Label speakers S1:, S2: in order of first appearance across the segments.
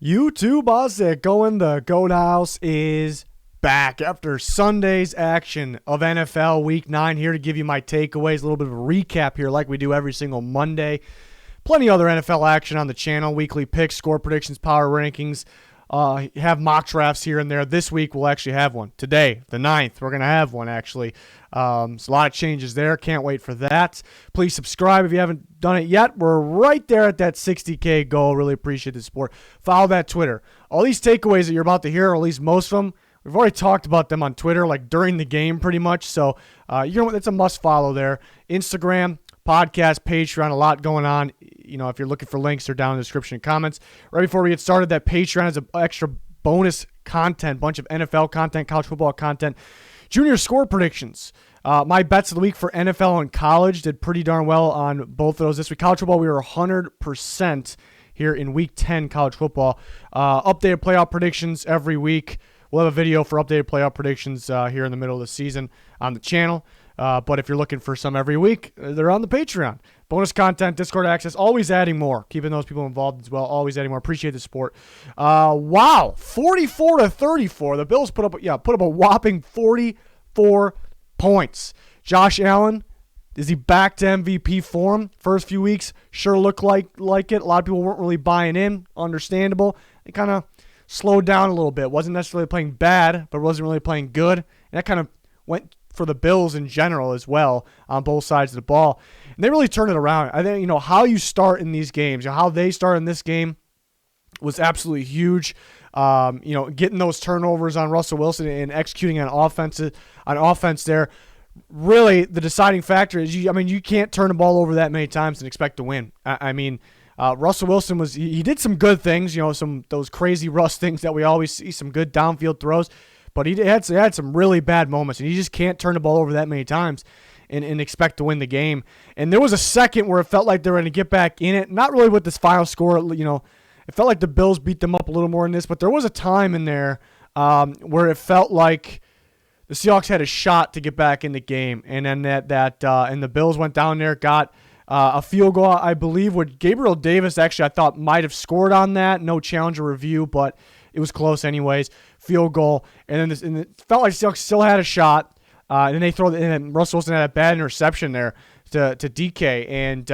S1: YouTube, how's it going? The Goat House is back after Sunday's action of NFL Week 9. Here to give you my takeaways, a little bit of a recap here like we do every single Monday. Plenty of other NFL action on the channel, weekly picks, score predictions, power rankings. Have mock drafts here and there. This week we'll actually have one. Today, the 9th, we're going to have one actually. So a lot of changes there. Can't wait for that. Please subscribe if you haven't done it yet. We're right there at that 60K goal. Really appreciate the support. Follow that Twitter. All these takeaways that you're about to hear, or at least most of them, we've already talked about them on Twitter, like during the game pretty much. So it's a must follow there. Instagram, podcast, Patreon, a lot going on. If you're looking for links, they're down in the description and comments. Right before we get started, that Patreon is an extra bonus content, bunch of NFL content, college football content, junior score predictions. My bets of the week for NFL and college did pretty darn well on both of those this week. College football, we were 100% here in Week 10 college football. Updated playoff predictions every week. We'll have a video for updated playoff predictions here in the middle of the season on the channel. But if you're looking for some every week, they're on the Patreon. Bonus content, Discord access, always adding more. Keeping those people involved as well, always adding more. Appreciate the support. Wow, 44-34. The Bills put up a whopping 44 points. Josh Allen, is he back to MVP form? First few weeks sure looked like it. A lot of people weren't really buying in. Understandable. They kind of slowed down a little bit. Wasn't necessarily playing bad, but wasn't really playing good. And that kind of went for the Bills in general as well on both sides of the ball. And they really turned it around. I think, how you start in these games, how they start in this game was absolutely huge. Getting those turnovers on Russell Wilson and executing on offense there. Really, the deciding factor is you can't turn the ball over that many times and expect to win. Russell Wilson he did some good things, those crazy Russ things that we always see, some good downfield throws. But he had some really bad moments, and you just can't turn the ball over that many times and expect to win the game. And there was a second where it felt like they were going to get back in it. Not really with this final score. It felt like the Bills beat them up a little more in this, but there was a time in there where it felt like the Seahawks had a shot to get back in the game. And then and the Bills went down there, got a field goal, I believe, with Gabriel Davis. Actually, I thought might have scored on that. No challenge or review, but it was close anyways. Field goal, and then it felt like Seahawks still had a shot. And then and Russell Wilson had a bad interception there to DK, and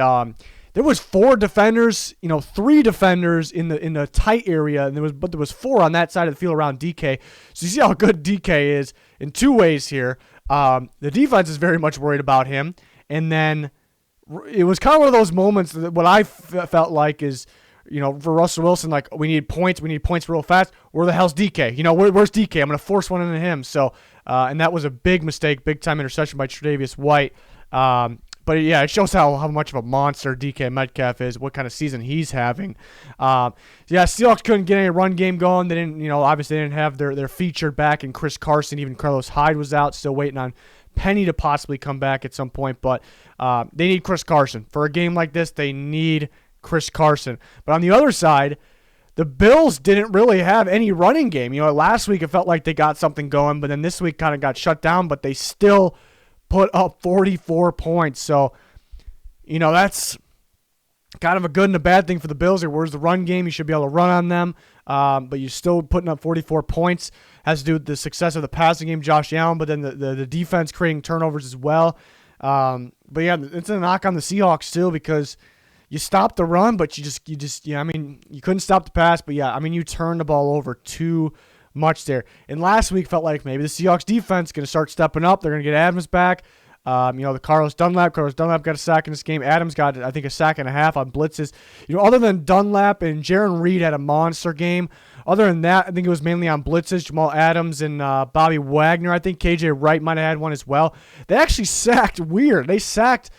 S1: there was 4 defenders, 3 defenders in the tight area, and there was 4 on that side of the field around DK. So you see how good DK is in 2 ways here. The defense is very much worried about him, and then it was kind of one of those moments that what I felt like is, for Russell Wilson, like, we need points real fast. Where the hell's DK? Where's DK? I'm going to force one into him. So, and that was a big mistake, big time interception by Tre'Davious White. But yeah, it shows how much of a monster DK Metcalf is, what kind of season he's having. Seahawks couldn't get any run game going. They didn't, obviously they didn't have their featured back in Chris Carson. Even Carlos Hyde was out, still waiting on Penny to possibly come back at some point. But they need Chris Carson. For a game like this, they need Chris Carson. But on the other side, the Bills didn't really have any running game. Last week it felt like they got something going, but then this week kind of got shut down, but they still put up 44 points. So, that's kind of a good and a bad thing for the Bills. Where's the run game? You should be able to run on them, but you're still putting up 44 points. Has to do with the success of the passing game, Josh Allen, but then the defense creating turnovers as well. But yeah, it's a knock on the Seahawks too, because you stopped the run, but you couldn't stop the pass. But yeah, you turned the ball over too much there. And last week felt like maybe the Seahawks defense is going to start stepping up. They're going to get Adams back. The Carlos Dunlap got a sack in this game. Adams got, I think, a sack and a half on blitzes. Other than Dunlap and Jaron Reed had a monster game. Other than that, I think it was mainly on blitzes. Jamal Adams and Bobby Wagner. I think KJ Wright might have had one as well. They actually sacked weird. They sacked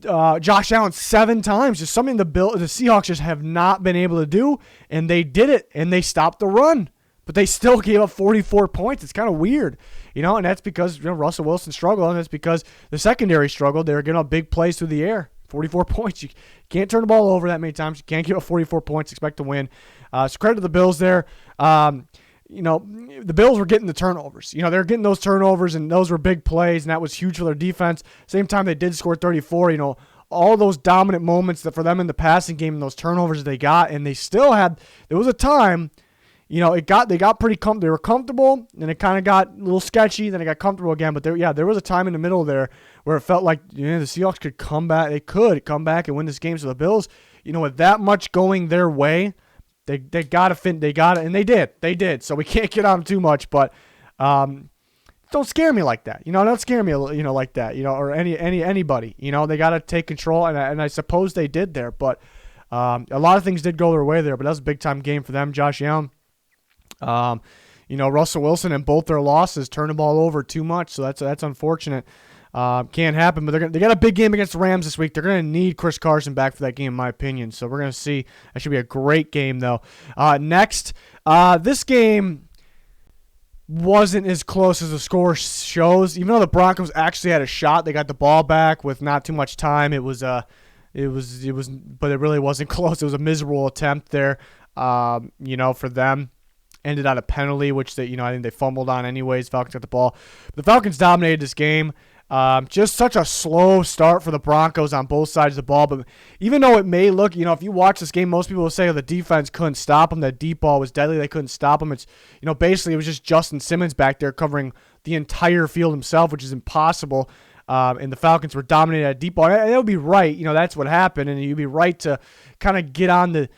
S1: Josh Allen 7 times. Just something the Seahawks just have not been able to do, and they did it, and they stopped the run. But they still gave up 44 points. It's kind of weird, and that's because Russell Wilson struggled, and that's because the secondary struggled. They were getting up big plays through the air. 44 points. You can't turn the ball over that many times. You can't give up 44 points, expect to win. So credit to the Bills there. The Bills were getting the turnovers. They were getting those turnovers, and those were big plays, and that was huge for their defense. Same time they did score 34, all those dominant moments that for them in the passing game and those turnovers they got, and they still had. There was a time, they got pretty comfortable. They were comfortable, and it kind of got a little sketchy. Then it got comfortable again. But there was a time in the middle there where it felt like the Seahawks could come back. They could come back and win this game. So the Bills, with that much going their way, they got to fin. They got it, and they did. They did. So we can't get on them too much, but don't scare me like that. Don't scare me, like that. Or anybody. They got to take control, and I suppose they did there. But a lot of things did go their way there. But that was a big time game for them. Josh Allen. Russell Wilson and both their losses turned the ball over too much, so that's unfortunate. Can't happen, but they got a big game against the Rams this week. They're going to need Chris Carson back for that game, in my opinion. So we're going to see. That should be a great game, though. Next, this game wasn't as close as the score shows. Even though the Broncos actually had a shot, they got the ball back with not too much time. It was, but it really wasn't close. It was a miserable attempt there, for them. Ended on a penalty, which I think they fumbled on anyways. Falcons got the ball. The Falcons dominated this game. Just such a slow start for the Broncos on both sides of the ball. But even though it may look, if you watch this game, most people will say the defense couldn't stop them. That deep ball was deadly. They couldn't stop them. It's, basically it was just Justin Simmons back there covering the entire field himself, which is impossible. And the Falcons were dominated at deep ball. And it would be right. That's what happened. And you'd be right to kind of get on the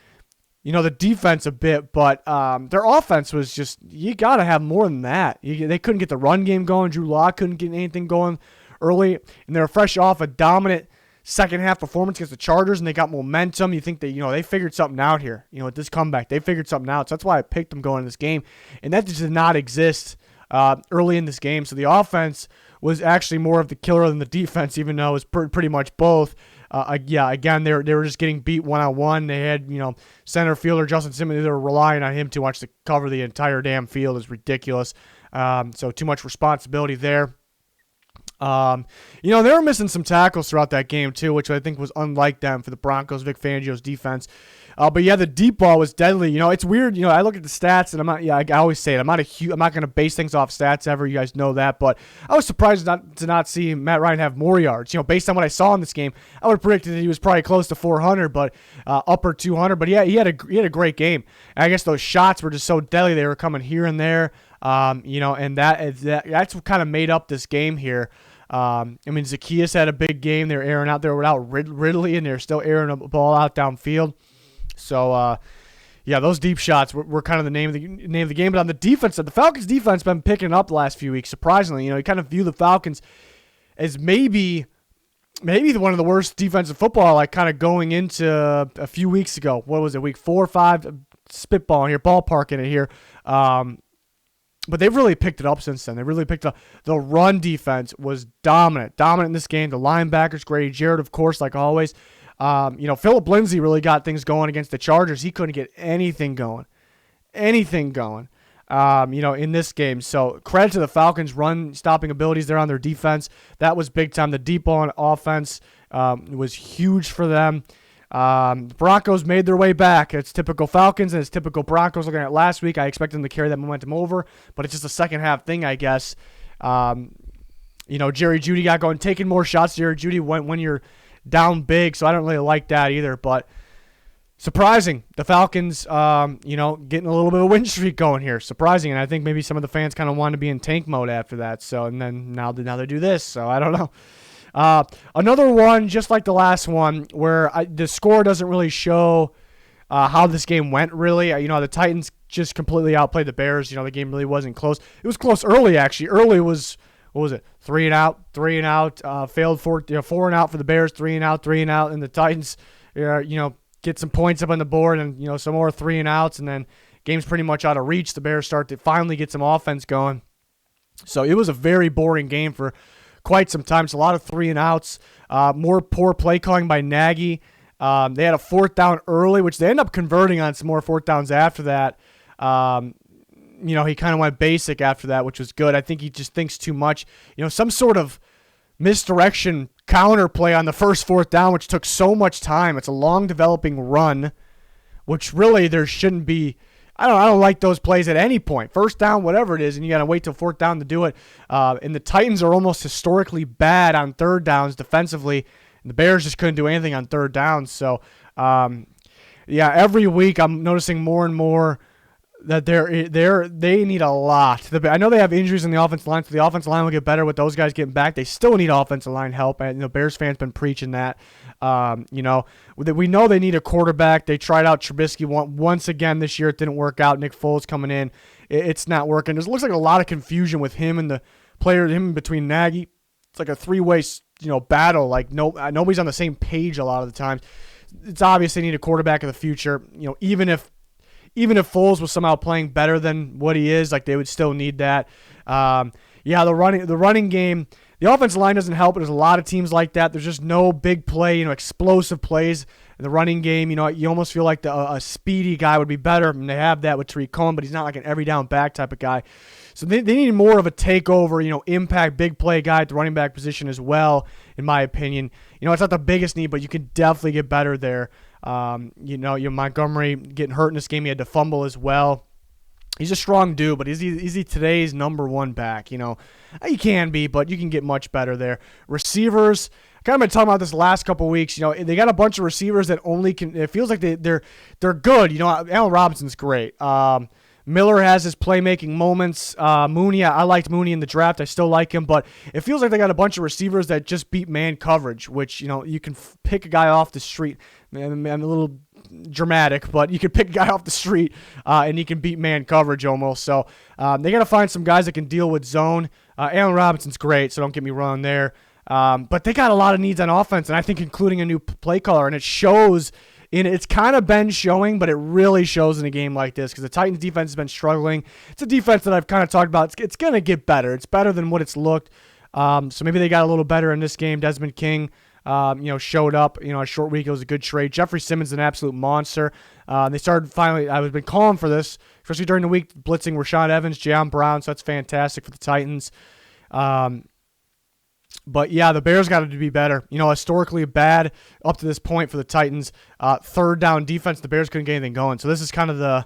S1: defense a bit, but their offense was just, you got to have more than that. They couldn't get the run game going. Drew Lock couldn't get anything going early, and they were fresh off a dominant second-half performance against the Chargers, and they got momentum. You think that, they figured something out here. With this comeback, they figured something out, so that's why I picked them going in this game, and that just did not exist early in this game. So the offense was actually more of the killer than the defense, even though it was pretty much both. Again, they were just getting beat one-on-one. They had, center fielder Justin Simmons. They were relying on him too much to cover the entire damn field. Is ridiculous. So too much responsibility there. They were missing some tackles throughout that game too, which I think was unlike them for the Broncos, Vic Fangio's defense. But yeah, the deep ball was deadly. It's weird. I look at the stats and I'm not. Yeah, I always say it. I'm not going to base things off stats ever. You guys know that. But I was surprised to not see Matt Ryan have more yards. Based on what I saw in this game, I would have predicted that he was probably close to 400, but upper 200. But yeah, he had a great game. And I guess those shots were just so deadly. They were coming here and there. And that's what kind of made up this game here. Zacchaeus had a big game. They were airing out there without Ridley, and they're still airing a ball out downfield. So, those deep shots were kind of the name of the game. But on the defense side, the Falcons' defense has been picking up the last few weeks. Surprisingly, you kind of view the Falcons as maybe one of the worst defensive football, like kind of going into a few weeks ago. What was it, week 4 or 5? Spitballing here, ballparking it here. But they've really picked it up since then. They really picked up. The run defense was dominant in this game. The linebackers, Grady Jarrett, of course, like always. Phillip Lindsay really got things going against the Chargers. He couldn't get anything going in this game. So credit to the Falcons' run-stopping abilities there on their defense. That was big time. The deep ball on offense was huge for them. The Broncos made their way back. It's typical Falcons and it's typical Broncos. Looking at last week, I expected them to carry that momentum over, but it's just a second-half thing, I guess. Jerry Jeudy got going, taking more shots. Jerry Jeudy went when you're down big, so I don't really like that either. But surprising, the Falcons, getting a little bit of a win streak going here. Surprising, and I think maybe some of the fans kind of wanted to be in tank mode after that. So, and then now they do this. So I don't know. Another one, just like the last one, where the score doesn't really show how this game went. Really, the Titans just completely outplayed the Bears. The game really wasn't close. It was close early, actually. Early was. What was it? 3 and out, failed 4 and out for the Bears, 3 and out, and the Titans, get some points up on the board and, some more 3 and outs, and then game's pretty much out of reach. The Bears start to finally get some offense going. So it was a very boring game for quite some time. It's a lot of 3 and outs, more poor play calling by Nagy. They had a 4th down early, which they end up converting on some more 4th downs after that. He kind of went basic after that, which was good. I think he just thinks too much. Some sort of misdirection counter play on the first 4th down, which took so much time. It's a long developing run, which really there shouldn't be. I don't like those plays at any point. 1st down, whatever it is, and you got to wait till 4th down to do it. And the Titans are almost historically bad on 3rd downs defensively. And the Bears just couldn't do anything on third down. So, every week I'm noticing more and more that they need a lot. I know they have injuries in the offensive line, so the offensive line will get better with those guys getting back. They still need offensive line help, and Bears fans been preaching that. We know they need a quarterback. They tried out Trubisky once again this year. It didn't work out. Nick Foles coming in, it's not working. There looks like a lot of confusion with him and the player, him between Nagy. It's like a three-way battle. Like nobody's on the same page a lot of the times. It's obvious they need a quarterback of the future. Even if Foles was somehow playing better than what he is, like they would still need that. The running game, the offensive line doesn't help. There's a lot of teams like that. There's just no big play, explosive plays in the running game. You almost feel like a speedy guy would be better, and they have that with Tariq Cohen, but he's not like an every down back type of guy. So they need more of a takeover, impact, big play guy at the running back position as well, in my opinion. It's not the biggest need, but you can definitely get better there. Montgomery getting hurt in this game. He had to fumble as well. He's a strong dude, but is he today's number one back? He can be, but you can get much better there. Receivers, kind of been talking about this last couple weeks. They got a bunch of receivers that only can. It feels like they're good. Allen Robinson's great. Miller has his playmaking moments. Mooney, I liked Mooney in the draft. I still like him, but it feels like they got a bunch of receivers that just beat man coverage, which, you can pick a guy off the street. I'm a little dramatic, but you can pick a guy off the street and he can beat man coverage almost. So they got to find some guys that can deal with zone. Allen Robinson's great, so don't get me wrong there. But they got a lot of needs on offense, and I think including a new play caller, and it shows. It's kind of been showing, but it really shows in a game like this because the Titans defense has been struggling. It's a defense that I've kind of talked about. It's going to get better. It's better than what it's looked. So maybe they got a little better in this game. Desmond King, showed up. A short week. It was a good trade. Jeffrey Simmons is an absolute monster. They started finally. I've been calling for this, especially during the week, blitzing Rashaan Evans, Jayon Brown. So that's fantastic for the Titans. But yeah, the Bears got to be better. Historically bad up to this point for the Titans. Third down defense, the Bears couldn't get anything going. So this is kind of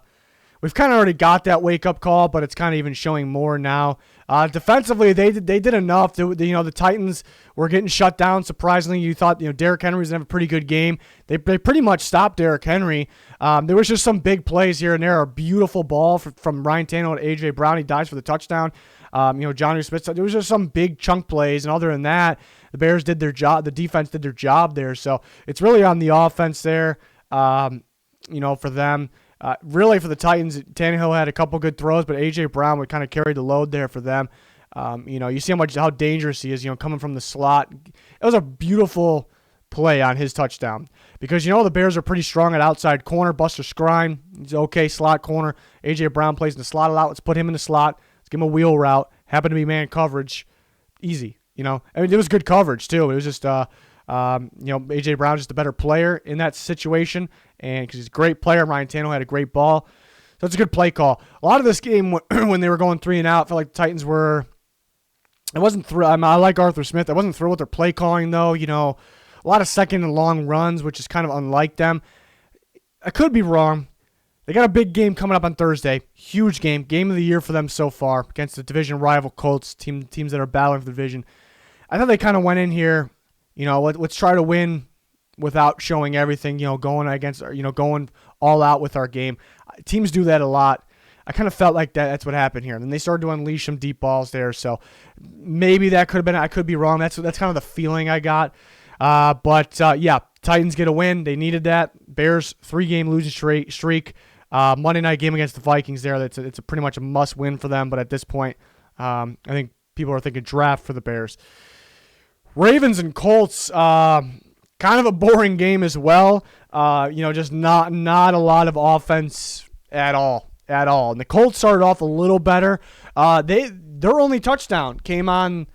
S1: we've kind of already got that wake-up call, but it's kind of even showing more now. Defensively, they did enough. The Titans were getting shut down. Surprisingly, you thought Derrick Henry was going to have a pretty good game. They pretty much stopped Derrick Henry. There was just some big plays here and there. A beautiful ball from Ryan Tannehill to A.J. Brown. He dives for the touchdown. Johnny Smith. There was just some big chunk plays, and other than that, the Bears did their job. The defense did their job there. So it's really on the offense there. For them. Really for the Titans, Tannehill had a couple good throws, but A.J. Brown would kind of carry the load there for them. You see how dangerous he is, coming from the slot. It was a beautiful play on his touchdown because, the Bears are pretty strong at outside corner. Buster Skrine, he's okay slot corner. A.J. Brown plays in the slot a lot. Let's put him in the slot. Let's give him a wheel route. Happened to be man coverage. Easy, it was good coverage, too. It was just, A.J. Brown just a better player in that situation, and because he's a great player, Ryan Tannehill had a great ball. So it's a good play call. A lot of this game, when they were going 3 and out, I felt like the Titans were – I wasn't through. I like Arthur Smith. I wasn't through with their play calling, though. A lot of second and long runs, which is kind of unlike them. I could be wrong. They got a big game coming up on Thursday. Huge game. Game of the year for them so far against the division rival Colts, teams that are battling for the division. I thought they kind of went in here, let's try to win without showing everything, going against, going all out with our game. Teams do that a lot. I kind of felt like that's what happened here. And then they started to unleash some deep balls there. So maybe that could have been, I could be wrong. That's kind of the feeling I got. But Titans get a win. They needed that. Bears 3-game losing streak. Monday night game against the Vikings there. It's a pretty much a must win for them. But at this point, I think people are thinking draft for the Bears. Ravens and Colts, kind of a boring game as well. Just not a lot of offense at all. And the Colts started off a little better. Their only touchdown came on,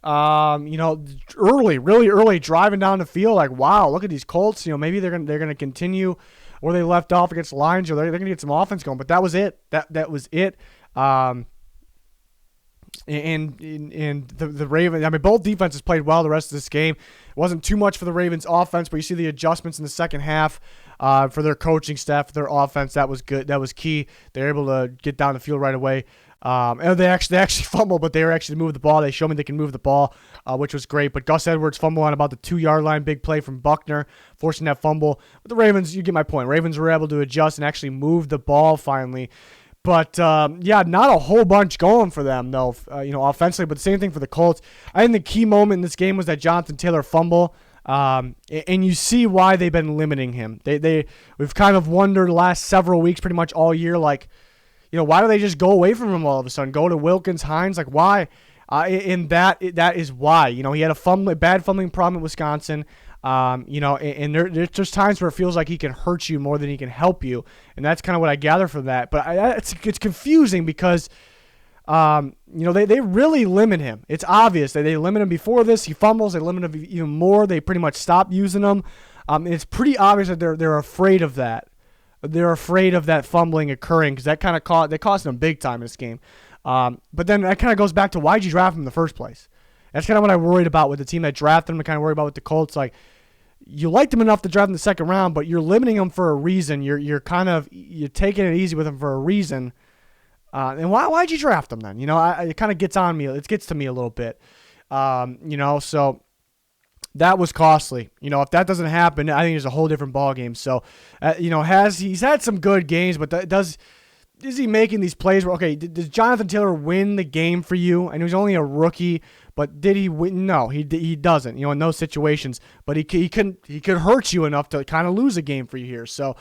S1: really early, driving down the field. Like, wow, look at these Colts. Maybe they're gonna continue where they left off against the Lions, or they're gonna get some offense going. But that was it. That was it. and the Ravens, I mean, both defenses played well the rest of this game. It wasn't too much for the Ravens offense, but you see the adjustments in the second half for their coaching staff, for their offense. That was good. That was key. They were able to get down the field right away. And they actually fumbled, but they were actually moving the ball. They showed me they can move the ball, which was great. But Gus Edwards fumbled on about the 2-yard line, big play from Buckner, forcing that fumble. But the Ravens, you get my point. Ravens were able to adjust and actually move the ball finally. But, not a whole bunch going for them, though, offensively. But the same thing for the Colts. I think the key moment in this game was that Jonathan Taylor fumble. And you see why they've been limiting him. We've kind of wondered the last several weeks, pretty much all year, like, why do they just go away from him all of a sudden? Go to Wilkins, Hines, like why? And that is why. He had a bad fumbling problem at Wisconsin. And there's just times where it feels like he can hurt you more than he can help you, and that's kind of what I gather from that. But it's confusing because, they really limit him. It's obvious that they limit him before this. He fumbles, they limit him even more. They pretty much stop using him. It's pretty obvious that they're afraid of that. They're afraid of that fumbling occurring because that kind of cost them big time in this game. But then that kind of goes back to why'd you draft him in the first place? That's kind of what I worried about with the team that drafted him. I kind of worried about with the Colts. Like, you liked him enough to draft him in the second round, but you're limiting him for a reason. You're taking it easy with him for a reason. And why'd you draft him then? It kind of gets on me. It gets to me a little bit. So that was costly. If that doesn't happen, I think it's a whole different ballgame. So, he's had some good games, but is he making these plays where, okay, does Jonathan Taylor win the game for you? And he's only a rookie, but did he win? No, he doesn't, in those situations. But he could hurt you enough to kind of lose a game for you here. So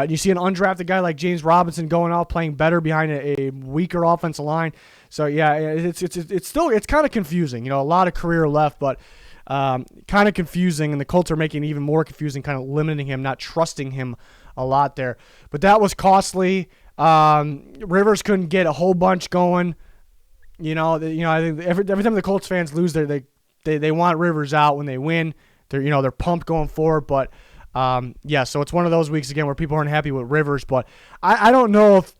S1: you see an undrafted guy like James Robinson going out playing better behind a weaker offensive line. So, yeah, it's kind of confusing. A lot of career left, but kind of confusing. And the Colts are making it even more confusing, kind of limiting him, not trusting him a lot there. But that was costly. Rivers couldn't get a whole bunch going. I think every time the Colts fans lose, they want Rivers out. When they win, they're pumped going forward. But so it's one of those weeks again where people aren't happy with Rivers. But I don't know if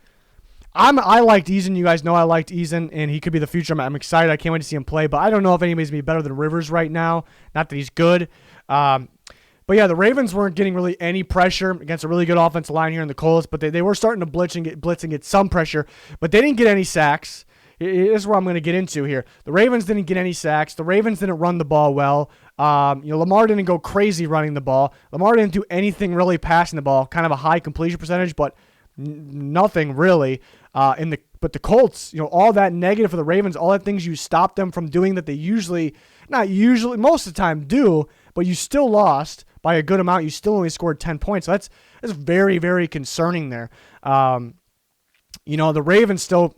S1: I liked Eason. You guys know I liked Eason, and he could be the future. I'm excited. I can't wait to see him play. But I don't know if anybody's gonna be better than Rivers right now. Not that he's good. But yeah, the Ravens weren't getting really any pressure against a really good offensive line here in the Colts, but they were starting to blitz and get some pressure, but they didn't get any sacks. Here's where I'm going to get into here. The Ravens didn't get any sacks. The Ravens didn't run the ball well. Lamar didn't go crazy running the ball. Lamar didn't do anything really passing the ball. Kind of a high completion percentage, but nothing really. But the Colts, all that negative for the Ravens, all that things you stopped them from doing that they most of the time do, but you still lost by a good amount. You still only scored 10 points. So that's very, very concerning there. The Ravens still,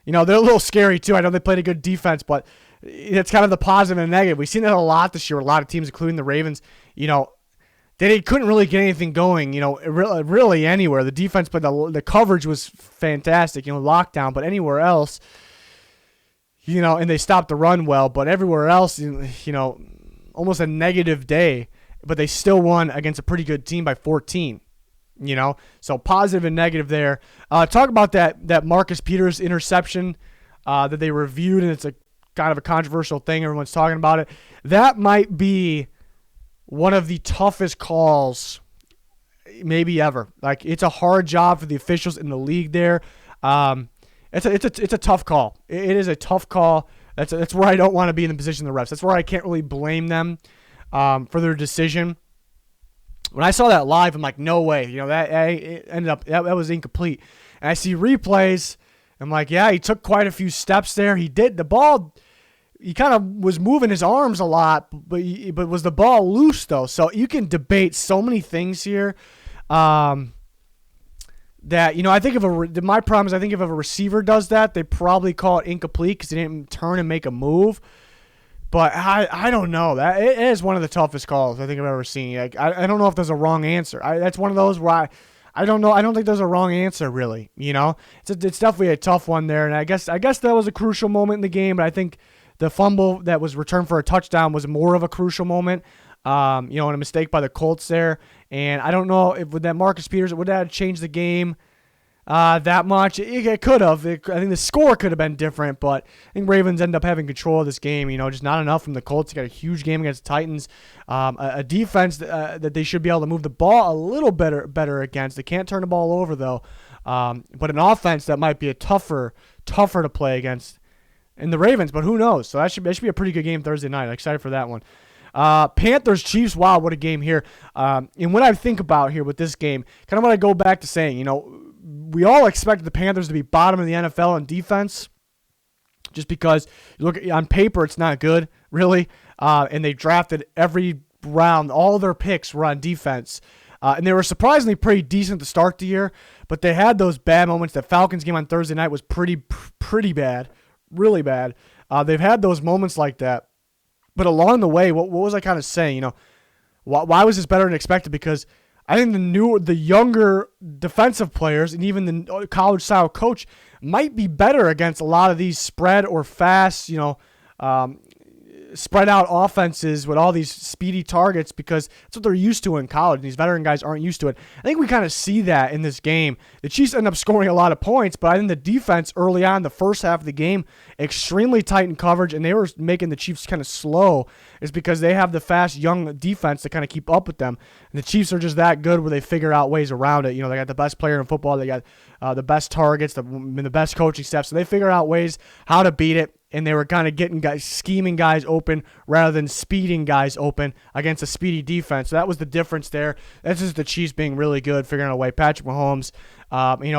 S1: they're a little scary too. I know they played a good defense, but it's kind of the positive and negative. We've seen that a lot this year. A lot of teams, including the Ravens, they couldn't really get anything going, really anywhere. The defense, but the coverage was fantastic, lockdown, but anywhere else, and they stopped the run well, but everywhere else, almost a negative day. But they still won against a pretty good team by 14, So positive and negative there. Talk about that Marcus Peters interception that they reviewed, and it's a kind of a controversial thing. Everyone's talking about it. That might be one of the toughest calls maybe ever. Like, it's a hard job for the officials in the league there. It's a tough call. It is a tough call. That's where I don't want to be in the position of the refs. That's where I can't really blame them for their decision. When I saw that live, I'm like, no way. It ended up that was incomplete. And I see replays. I'm like, yeah, he took quite a few steps there. He did the ball. He kind of was moving his arms a lot, but was the ball loose though? So you can debate so many things here. That I think my problem is I think if a receiver does that, they probably call it incomplete because he didn't turn and make a move. But I don't know. That it is one of the toughest calls I think I've ever seen. Like, I don't know if there's a wrong answer. That's one of those where I don't know. I don't think there's a wrong answer really. It's definitely a tough one there. And I guess that was a crucial moment in the game. But I think the fumble that was returned for a touchdown was more of a crucial moment. And a mistake by the Colts there. And I don't know if with that Marcus Peters would that have changed the game. that much. It could have. I think the score could have been different, but I think Ravens end up having control of this game. Just not enough from the Colts. They got a huge game against the Titans. A defense that they should be able to move the ball a little better against. They can't turn the ball over, though. But an offense that might be tougher to play against in the Ravens, but who knows? So that should be a pretty good game Thursday night. I'm excited for that one. Panthers, Chiefs, wow, what a game here. And what I think about here with this game, kind of what I go back to saying, we all expected the Panthers to be bottom of the NFL in defense just because you look on paper, it's not good, really. And they drafted every round. All their picks were on defense. And they were surprisingly pretty decent to start the year, but they had those bad moments. The Falcons game on Thursday night was pretty bad, really bad. They've had those moments like that. But along the way, what was I kind of saying? Why was this better than expected? Because I think the younger defensive players and even the college-style coach might be better against a lot of these spread or fast, spread out offenses with all these speedy targets because that's what they're used to in college. And these veteran guys aren't used to it. I think we kind of see that in this game. The Chiefs end up scoring a lot of points, but I think the defense early on, the first half of the game, extremely tight in coverage, and they were making the Chiefs kind of slow. Is because they have the fast young defense to kind of keep up with them. And the Chiefs are just that good where they figure out ways around it. They got the best player in football. They got the best targets, the best coaching staff. So they figure out ways how to beat it. And they were kind of getting scheming guys open rather than speeding guys open against a speedy defense. So that was the difference there. This is the Chiefs being really good, figuring out a way. Patrick Mahomes,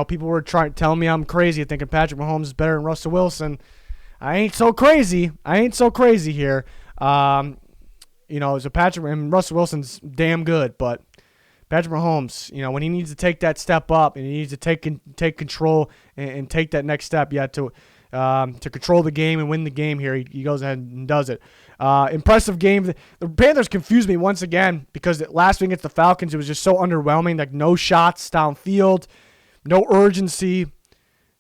S1: people were telling me I'm crazy thinking Patrick Mahomes is better than Russell Wilson. I ain't so crazy here. So Patrick and Russell Wilson's damn good, but Patrick Mahomes, when he needs to take that step up and he needs to take control and take that next step, to control the game and win the game here, he goes ahead and does it. Impressive game. The Panthers confused me once again because last week against the Falcons, it was just so underwhelming. Like no shots downfield, no urgency,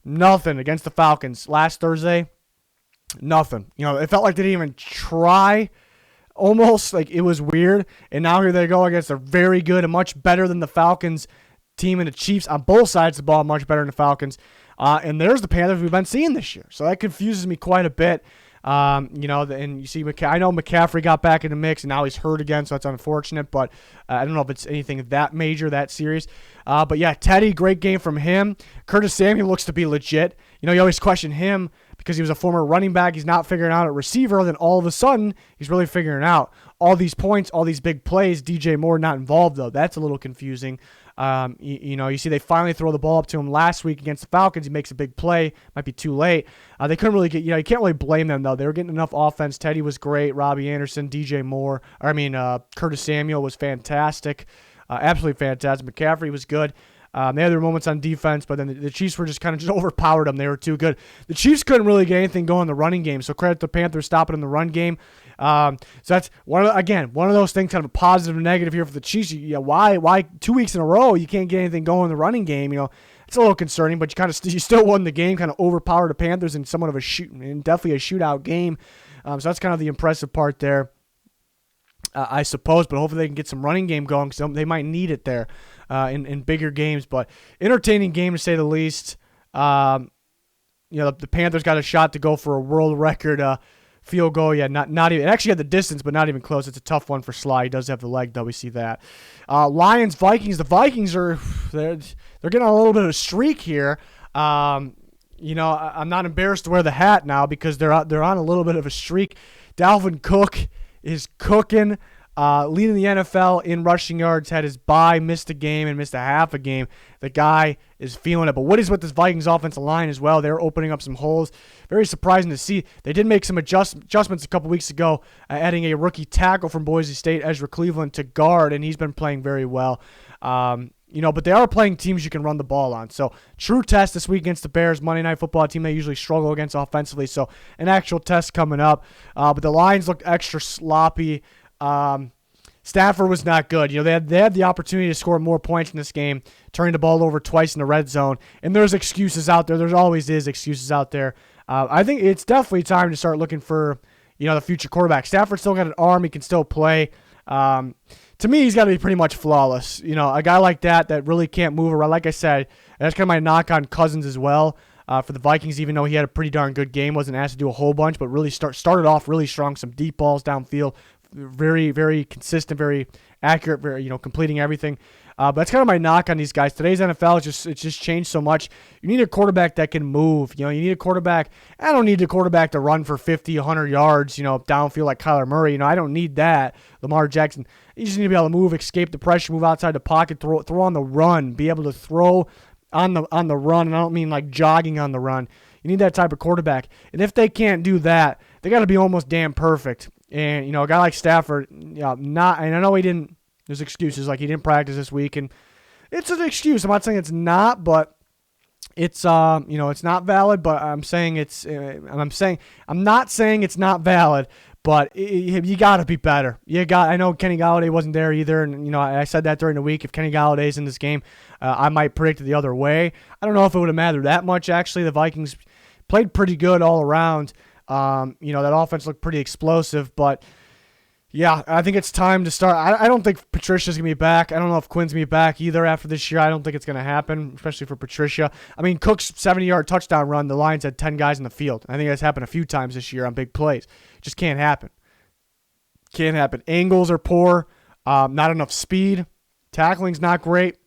S1: nothing against the Falcons. Last Thursday, nothing. It felt like they didn't even try. Almost like it was weird. And now here they go against a very good and much better than the Falcons team, and the Chiefs on both sides of the ball much better than the Falcons. And there's the Panthers we've been seeing this year. So that confuses me quite a bit. And you see, I know McCaffrey got back in the mix, and now he's hurt again, so that's unfortunate. But I don't know if it's anything that major, that serious. But yeah, Teddy, great game from him. Curtis Samuel looks to be legit. You always question him because he was a former running back. He's not figuring out a receiver. Then all of a sudden, he's really figuring out all these points, all these big plays. DJ Moore not involved, though. That's a little confusing. You see they finally throw the ball up to him last week against the Falcons. He makes a big play. Might be too late. They couldn't really get, you can't really blame them, though. They were getting enough offense. Teddy was great. Robbie Anderson, DJ Moore. Curtis Samuel was fantastic. Absolutely fantastic. McCaffrey was good. They had their moments on defense, but then the Chiefs were just overpowered them. They were too good. The Chiefs couldn't really get anything going in the running game, so credit to the Panthers stopping in the run game. So that's one of those things, kind of a positive and negative here for the Chiefs. Why 2 weeks in a row you can't get anything going in the running game? It's a little concerning, but you still won the game, kind of overpowered the Panthers in somewhat of definitely a shootout game. So that's kind of the impressive part there. I suppose, but hopefully they can get some running game going because they might need it there in bigger games. But entertaining game to say the least. The Panthers got a shot to go for a world record field goal. Yeah, not even. It actually had the distance, but not even close. It's a tough one for Sly. He does have the leg, though. We see that. Lions, Vikings. The Vikings they're getting on a little bit of a streak here. I'm not embarrassed to wear the hat now because they're on a little bit of a streak. Dalvin Cook is cooking, leading the NFL in rushing yards, had his bye, missed a game, and missed a half a game. The guy is feeling it. But what is with this Vikings offensive line as well? They're opening up some holes. Very surprising to see. They did make some adjustments a couple weeks ago, adding a rookie tackle from Boise State, Ezra Cleveland, to guard, and he's been playing very well. But they are playing teams you can run the ball on. So, true test this week against the Bears, Monday Night Football, team they usually struggle against offensively. So, an actual test coming up. But the Lions looked extra sloppy. Stafford was not good. They had the opportunity to score more points in this game, turning the ball over twice in the red zone. And there's excuses out there. There's always excuses out there. I think it's definitely time to start looking for, the future quarterback. Stafford's still got an arm. He can still play. To me, he's got to be pretty much flawless. A guy like that really can't move around. Like I said, that's kind of my knock on Cousins as well. For the Vikings, even though he had a pretty darn good game, wasn't asked to do a whole bunch, but really started off really strong. Some deep balls downfield, very, very consistent, very accurate, very completing everything. But that's kind of my knock on these guys. Today's NFL it's just changed so much. You need a quarterback that can move. You need a quarterback. I don't need a quarterback to run for 50, 100 yards, downfield like Kyler Murray. I don't need that. Lamar Jackson. You just need to be able to move, escape the pressure, move outside the pocket, throw on the run, be able to throw on the run. And I don't mean like jogging on the run. You need that type of quarterback. And if they can't do that, they got to be almost damn perfect. And a guy like Stafford, and I know he didn't. There's excuses like he didn't practice this week, and it's an excuse. I'm not saying it's not, but it's it's not valid. But I'm saying I'm not saying it's not valid. But you got to be better. I know Kenny Golladay wasn't there either, and I said that during the week. If Kenny Galladay's in this game, I might predict it the other way. I don't know if it would have mattered that much. Actually, the Vikings played pretty good all around. That offense looked pretty explosive, but. Yeah, I think it's time to start. I don't think Patricia's going to be back. I don't know if Quinn's going to be back either after this year. I don't think it's going to happen, especially for Patricia. I mean, Cook's 70-yard touchdown run, the Lions had 10 guys in the field. I think that's happened a few times this year on big plays. Just can't happen. Can't happen. Angles are poor. Not enough speed. Tackling's not great.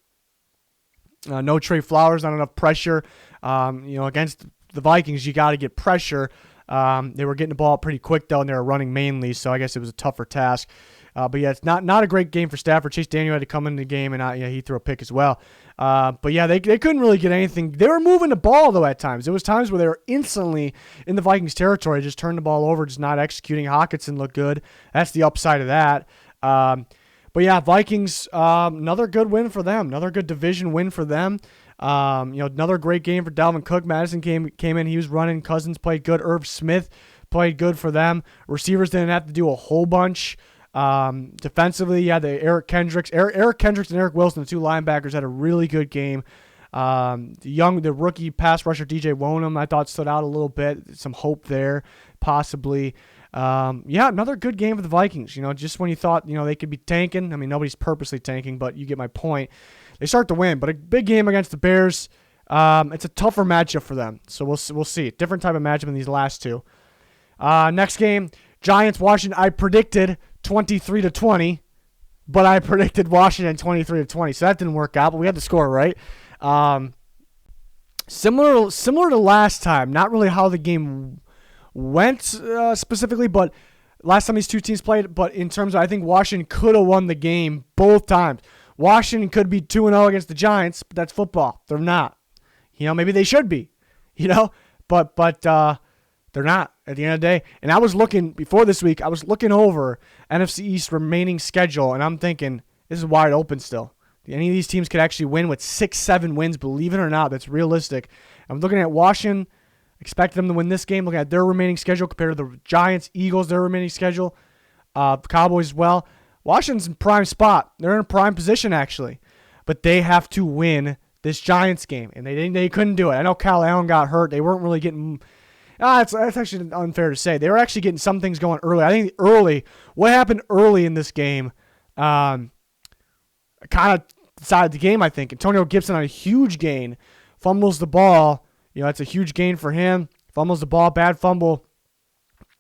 S1: No Trey Flowers, not enough pressure. Against the Vikings, you got to get pressure. They were getting the ball pretty quick, though, and they were running mainly, so I guess it was a tougher task. But, yeah, it's not a great game for Stafford. Chase Daniel had to come into the game, and he threw a pick as well. But, yeah, they couldn't really get anything. They were moving the ball, though, at times. There was times where they were instantly in the Vikings territory, just turned the ball over, just not executing. Hockenson looked good. That's the upside of that. But, yeah, Vikings, another good win for them, another good division win for them. Another great game for Dalvin Cook. Madison came in. He was running. Cousins played good. Irv Smith played good for them. Receivers didn't have to do a whole bunch. Defensively, the Eric Kendricks and Eric Wilson, the two linebackers, had a really good game. The rookie pass rusher DJ Wonham, I thought stood out a little bit. Some hope there, possibly. Another good game for the Vikings. Just when you thought they could be tanking. I mean, nobody's purposely tanking, but you get my point. They start to win, but a big game against the Bears. It's a tougher matchup for them, so we'll see. Different type of matchup than these last two. Next game, Giants Washington. I predicted 23-20, but I predicted Washington 23-20, so that didn't work out. But we had the score right. Similar to last time. Not really how the game went specifically, but last time these two teams played. But in terms of, I think Washington could have won the game both times. Washington could be 2-0 against the Giants, but that's football. They're not. Maybe they should be. But they're not at the end of the day. And I was looking before this week. I was looking over NFC East remaining schedule, and I'm thinking this is wide open still. Any of these teams could actually win with 6-7 wins. Believe it or not, that's realistic. I'm looking at Washington. Expect them to win this game. Looking at their remaining schedule compared to the Giants, Eagles, their remaining schedule, Cowboys as well. Washington's in prime spot. They're in a prime position, actually. But they have to win this Giants game, and they couldn't do it. I know Kyle Allen got hurt. They weren't really getting that's actually unfair to say. They were actually getting some things going early. I think what happened early in this game kind of decided the game, I think. Antonio Gibson on a huge gain, fumbles the ball. It's a huge gain for him. Fumbles the ball, bad fumble.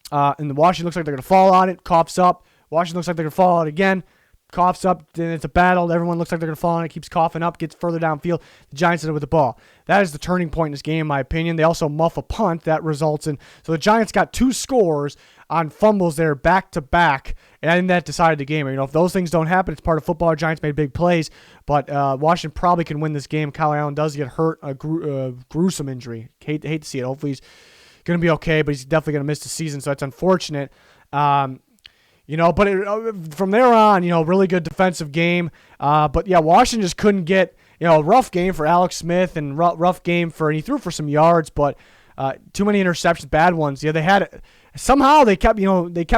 S1: And the Washington looks like they're going to fall on it, coughs up. Washington looks like they're going to fall out again, coughs up, then it's a battle. Everyone looks like they're going to fall on it, keeps coughing up, gets further downfield. The Giants end up with the ball. That is the turning point in this game, in my opinion. They also muff a punt that results in. So the Giants got 2 scores on fumbles there back-to-back, and that decided the game. If those things don't happen, it's part of football. Giants made big plays, but Washington probably can win this game. Kyle Allen does get hurt, a gruesome injury. Hate to see it. Hopefully he's going to be okay, but he's definitely going to miss the season, so that's unfortunate. But from there on, really good defensive game. But yeah, Washington just couldn't get, rough game for Alex Smith and rough game and he threw for some yards, but too many interceptions, bad ones. They had somehow they kept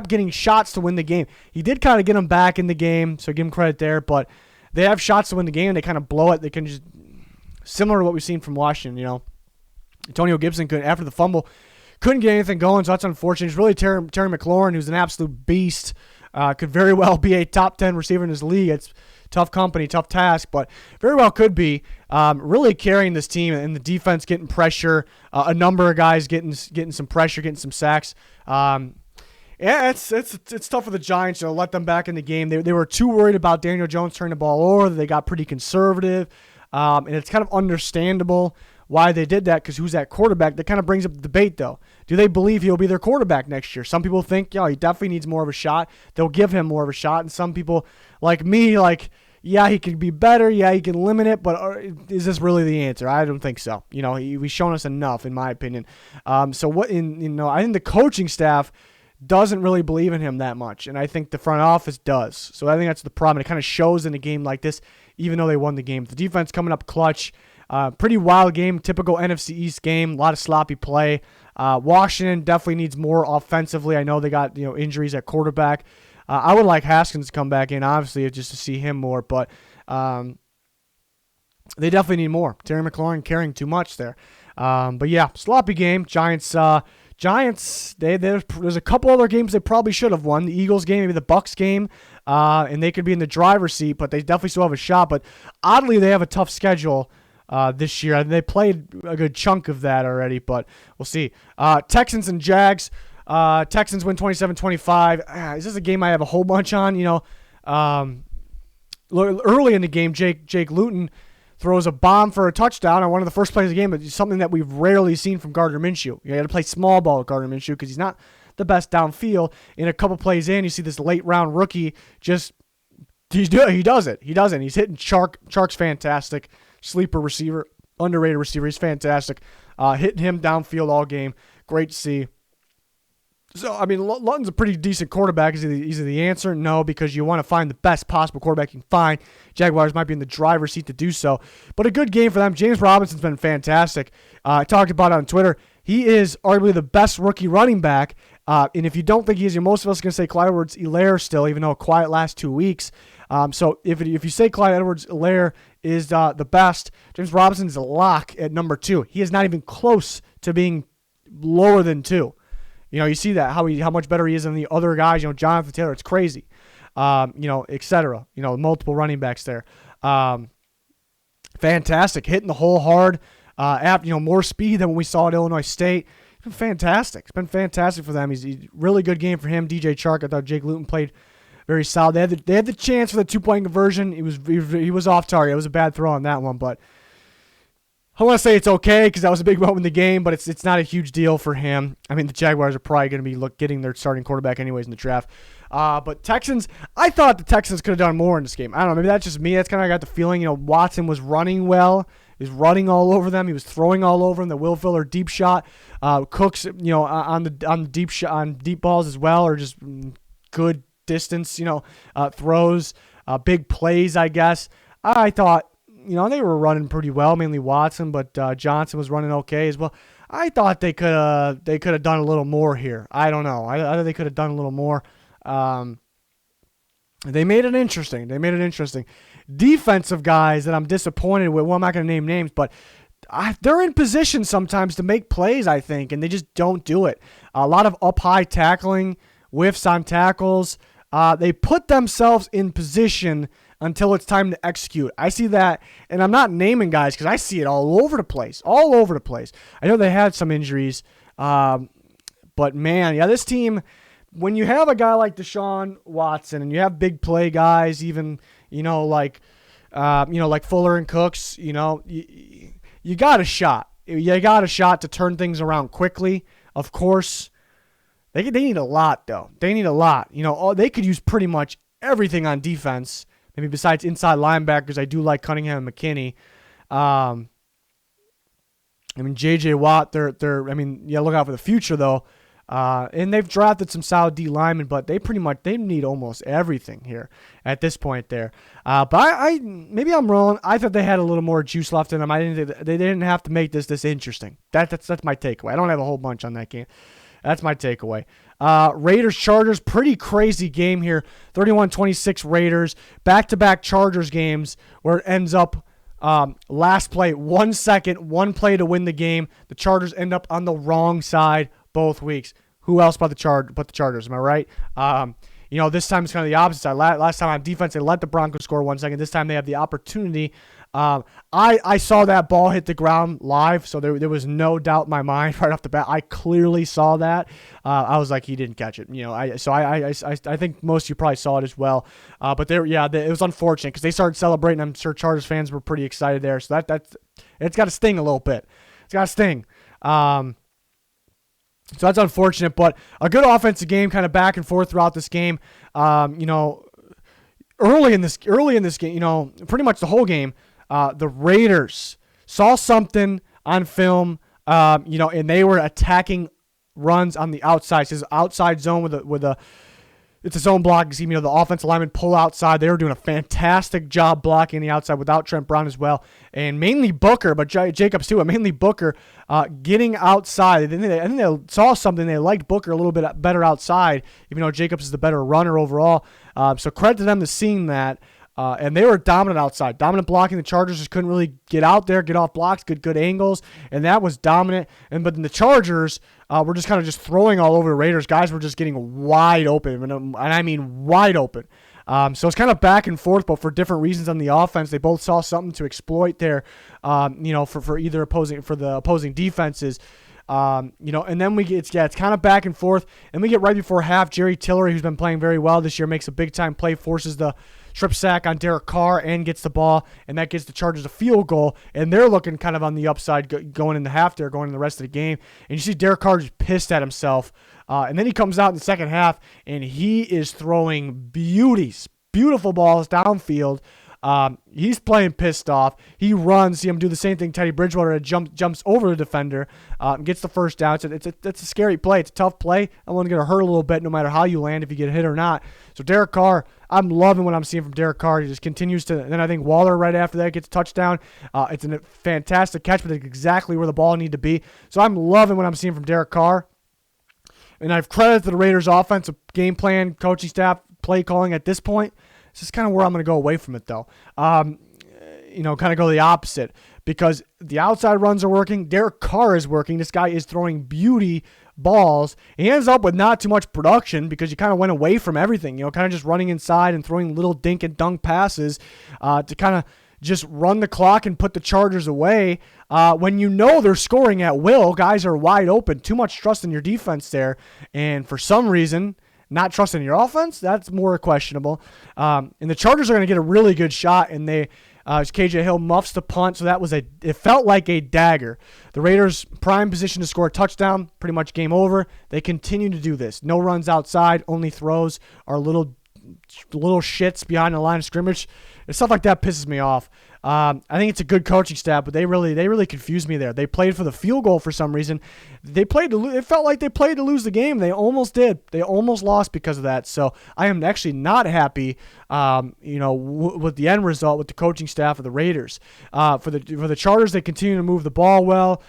S1: getting shots to win the game. He did kind of get them back in the game, so give him credit there. But they have shots to win the game, and they kind of blow it. They can just similar to what we've seen from Washington. Antonio Gibson after the fumble. Couldn't get anything going, so that's unfortunate. It's really Terry McLaurin, who's an absolute beast. Could very well be a top 10 receiver in this league. It's tough company, tough task, but very well could be. Really carrying this team, and the defense getting pressure. A number of guys getting some pressure, getting some sacks. Yeah, it's tough for the Giants to let them back in the game. They were too worried about Daniel Jones turning the ball over. They got pretty conservative, and it's kind of understandable why they did that, because who's that quarterback? That kind of brings up the debate, though. Do they believe he'll be their quarterback next year? Some people think, he definitely needs more of a shot. They'll give him more of a shot, and some people, like me, yeah, he can be better. Yeah, he can limit it, but is this really the answer? I don't think so. He's shown us enough, in my opinion. I think the coaching staff doesn't really believe in him that much, and I think the front office does. So I think that's the problem. It kind of shows in a game like this, even though they won the game. The defense coming up clutch. Pretty wild game, typical NFC East game. A lot of sloppy play. Washington definitely needs more offensively. I know they got injuries at quarterback. I would like Haskins to come back in, obviously, just to see him more, but they definitely need more. Terry McLaurin carrying too much there. But yeah, sloppy game. Giants, there's a couple other games they probably should have won. The Eagles game, maybe the Bucs game, and they could be in the driver's seat, but they definitely still have a shot. But oddly, they have a tough schedule this year. They played a good chunk of that already, but we'll see. Texans and Jags. Texans win 27-25. Is this a game I have a whole bunch on? Early in the game, Jake Luton throws a bomb for a touchdown on one of the first plays of the game, but it's something that we've rarely seen from Gardner Minshew. You got to play small ball with Gardner Minshew because he's not the best downfield. In a couple plays in, you see this late round rookie he does it. He's hitting Chark. Chark's fantastic. Sleeper receiver, underrated receiver. He's fantastic. Hitting him downfield all game. Great to see. So, Luton's a pretty decent quarterback. Is he the answer? No, because you want to find the best possible quarterback you can find. Jaguars might be in the driver's seat to do so. But a good game for them. James Robinson's been fantastic. I talked about it on Twitter. He is arguably the best rookie running back. And if you don't think he is, most of us are going to say Clyde Edwards-Helaire still, even though a quiet last 2 weeks. So if you say Clyde Edwards-Helaire is the best, James Robinson's a lock at number 2. He is not even close to being lower than 2. You see that, how much better he is than the other guys. Jonathan Taylor, it's crazy. Et cetera. Multiple running backs there. Fantastic. Hitting the hole hard. More speed than what we saw at Illinois State. It's been fantastic. It's been fantastic for them. He's really good game for him. DJ Chark, I thought Jake Luton played very solid. They had the chance for the 2-point conversion. He was off target. It was a bad throw on that one, but I want to say it's okay because that was a big moment in the game, but it's not a huge deal for him. The Jaguars are probably going to be getting their starting quarterback anyways in the draft. But Texans, I thought the Texans could have done more in this game. I don't know, maybe that's just me. That's kind of I got the feeling. Watson was running well. He was running all over them. He was throwing all over them. The Will Fuller deep shot, Cooks, on the deep shot, on deep balls as well, or just good distance, throws, big plays. I guess I thought. They were running pretty well, mainly Watson, but Johnson was running okay as well. I thought they could have done a little more here. I don't know. I thought they could have done a little more. They made it interesting. Defensive guys that I'm disappointed with. Well, I'm not going to name names, but they're in position sometimes to make plays, I think, and they just don't do it. A lot of up-high tackling, whiffs on tackles. They put themselves in position until it's time to execute. I see that, and I'm not naming guys because I see it all over the place. I know they had some injuries, but man, this team, when you have a guy like Deshaun Watson and you have big play guys, even like Fuller and Cooks, you got a shot. You got a shot to turn things around quickly. Of course, they need a lot though. They could use pretty much everything on defense. Maybe besides inside linebackers, I do like Cunningham and McKinney. J.J. Watt, look out for the future, though. And they've drafted some solid D linemen, but they need almost everything here at this point there. But maybe I'm wrong. I thought they had a little more juice left in them. They didn't have to make this interesting. That's my takeaway. I don't have a whole bunch on that game. That's my takeaway. Raiders-Chargers, pretty crazy game here. 31-26 Raiders. Back-to-back Chargers games where it ends up last play, 1 second, one play to win the game. The Chargers end up on the wrong side both weeks. Who else but the Chargers? Am I right? This time it's kind of the opposite side. Last time on defense, they let the Broncos score 1 second. This time they have the opportunity. I saw that ball hit the ground live, so there was no doubt in my mind right off the bat. I clearly saw that. I was like, he didn't catch it. I think most of you probably saw it as well. But it was unfortunate because they started celebrating. I'm sure Chargers fans were pretty excited there. So it's got to sting a little bit. It's got to sting. So that's unfortunate, but a good offensive game, kind of back and forth throughout this game. Early in this game, pretty much the whole game, the Raiders saw something on film, and they were attacking runs on the outside. So it's outside zone it's a zone block scheme. The offensive linemen pull outside. They were doing a fantastic job blocking the outside without Trent Brown as well. And mainly Booker, but Jacobs too, but mainly Booker getting outside. I think they saw something. They liked Booker a little bit better outside, even though Jacobs is the better runner overall. So credit to them to seeing that. And they were dominant outside. Dominant blocking. The Chargers just couldn't really get out there, get off blocks, good angles, and that was dominant. But then the Chargers were just kind of just throwing all over the Raiders. Guys were just getting wide open, and I mean wide open. So it's kind of back and forth, but for different reasons on the offense. They both saw something to exploit there, for the opposing defenses. And then it's kind of back and forth, and we get right before half. Jerry Tillery, who's been playing very well this year, makes a big time play, forces the strip sack on Derek Carr and gets the ball, and that gives the Chargers a field goal, and they're looking kind of on the upside going in the half there, going in the rest of the game. And you see Derek Carr just pissed at himself, and then he comes out in the second half, and he is throwing beautiful balls downfield. He's playing pissed off. He runs. See him do the same thing Teddy Bridgewater jumps over the defender, gets the first down. It's a scary play. It's a tough play. I'm going to hurt a little bit no matter how you land, if you get hit or not. So Derek Carr, I'm loving what I'm seeing from Derek Carr. He just continues to. And then I think Waller right after that gets a touchdown. It's a fantastic catch, but it's exactly where the ball needed to be. So I'm loving what I'm seeing from Derek Carr. And I've credited to the Raiders' offensive game plan, coaching staff, play calling at this point. This is kind of where I'm going to go away from it, though. Kind of go the opposite, because the outside runs are working. Derek Carr is working. This guy is throwing beauty balls. He ends up with not too much production because you kind of went away from everything, kind of just running inside and throwing little dink and dunk passes to kind of just run the clock and put the Chargers away. When they're scoring at will, guys are wide open. Too much trust in your defense there. And for some reason, not trusting your offense, that's more questionable. And the Chargers are going to get a really good shot, and KJ Hill muffs the punt, so it felt like a dagger. The Raiders prime position to score a touchdown, pretty much game over. They continue to do this. No runs outside, only throws are little shits behind the line of scrimmage. And stuff like that pisses me off. I think it's a good coaching staff, but they really confused me there. They played for the field goal for some reason. It felt like they played to lose the game. They almost did. They almost lost because of that. So I am actually not happy, with the end result with the coaching staff of the Raiders. For the Chargers, they continue to move the ball well.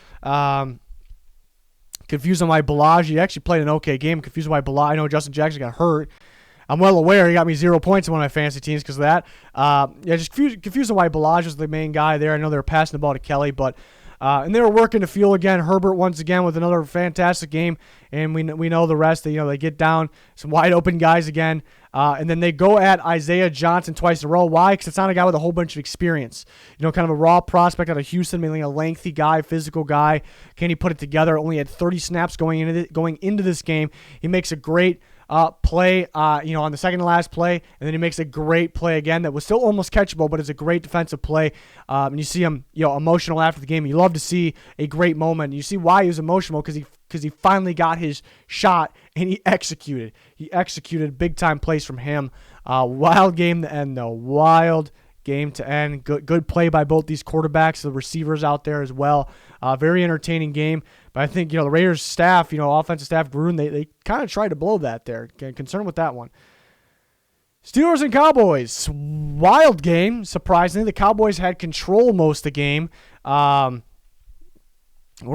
S1: Confused on why Bellagio actually played an okay game. Confused on why Bellagio. I know Justin Jackson got hurt. I'm well aware he got me 0 points in one of my fantasy teams because of that. Just confused on why Bellagio was the main guy there. I know they were passing the ball to Kelly, but and they were working the field again. Herbert once again with another fantastic game, and we know the rest. They get down some wide open guys again, and then they go at Isaiah Johnson twice in a row. Why? Because it's not a guy with a whole bunch of experience. Kind of a raw prospect out of Houston, mainly a lengthy guy, physical guy. Can he put it together? Only had 30 snaps going into this game. He makes a great play, on the second to last play, and then he makes a great play again that was still almost catchable, but it's a great defensive play. And you see him, emotional after the game. You love to see a great moment. You see why he was emotional, because he finally got his shot and he executed. He executed big time plays from him. Wild game to end, though. Wild game to end. Good play by both these quarterbacks, the receivers out there as well. Very entertaining game. But I think, the Raiders staff, offensive staff, Gruden, they kind of tried to blow that there. Concerned with that one. Steelers and Cowboys. Wild game, surprisingly. The Cowboys had control most of the game. Where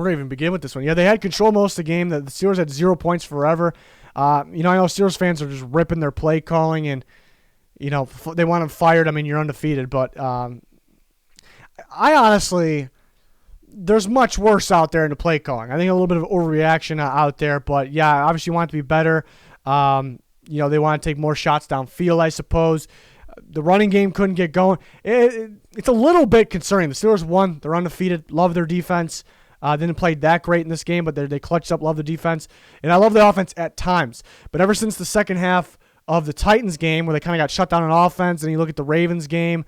S1: do I even begin with this one? Yeah, they had control most of the game. The Steelers had 0 points forever. I know Steelers fans are just ripping their play calling and, they want them fired. I mean, you're undefeated. But I honestly, there's much worse out there in the play calling. I think a little bit of overreaction out there. But, yeah, obviously you want it to be better. They want to take more shots downfield, I suppose. The running game couldn't get going. It's a little bit concerning. The Steelers won. They're undefeated. Love their defense. Didn't play that great in this game, but they clutched up. Love the defense. And I love the offense at times. But ever since the second half of the Titans game, where they kind of got shut down on offense, and you look at the Ravens game,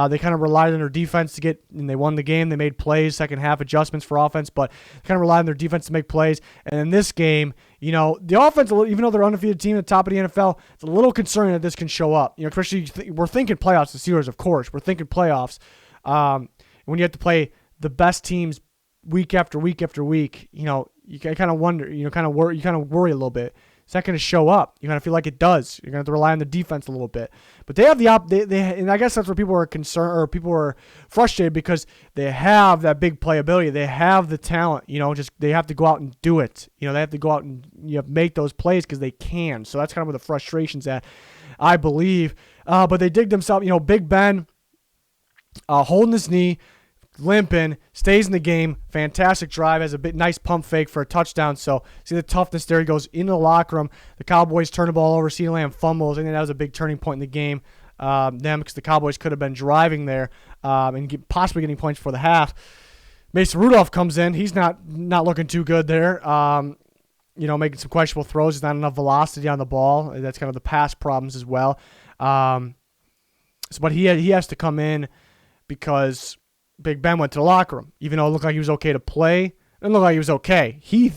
S1: they kind of relied on their defense and they won the game. They made plays, second half adjustments for offense, but kind of relied on their defense to make plays. And in this game, the offense, even though they're an undefeated team at the top of the NFL, it's a little concerning that this can show up. Especially we're thinking playoffs. The Steelers, of course, we're thinking playoffs. When you have to play the best teams week after week after week, you kind of wonder, you kind of worry a little bit. It's not going to show up. You're going to feel like it does. You're going to have to rely on the defense a little bit. But they have and I guess that's where people are concerned, or people are frustrated, because they have that big playability. They have the talent. They have to go out and do it. They have to go out and make those plays because they can. So that's kind of where the frustration's at, I believe. But they dig themselves. Big Ben holding his knee, limping, stays in the game. Fantastic drive, has a nice pump fake for a touchdown. So see the toughness there. He goes into the locker room. The Cowboys turn the ball over. CeeDee Lamb fumbles. I think that was a big turning point in the game. Because the Cowboys could have been driving there and possibly getting points for the half. Mason Rudolph comes in. He's not looking too good there. Making some questionable throws. There's not enough velocity on the ball. That's kind of the pass problems as well. But he has to come in because Big Ben went to the locker room. Even though it looked like he was okay to play, it didn't look like he was okay. He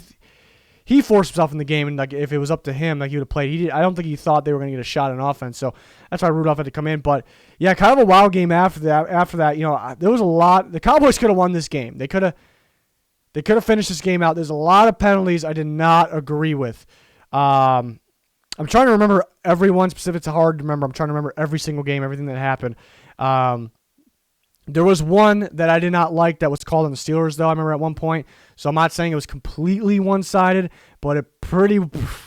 S1: forced himself in the game, and if it was up to him, he would have played. I don't think he thought they were going to get a shot on offense, so that's why Rudolph had to come in. But yeah, kind of a wild game after that. There was a lot. The Cowboys could have won this game. They could have finished this game out. There's a lot of penalties I did not agree with. I'm trying to remember every one specific. It's hard to remember. I'm trying to remember every single game, everything that happened. There was one that I did not like that was called on the Steelers, though, I remember at one point. So I'm not saying it was completely one-sided, but it pretty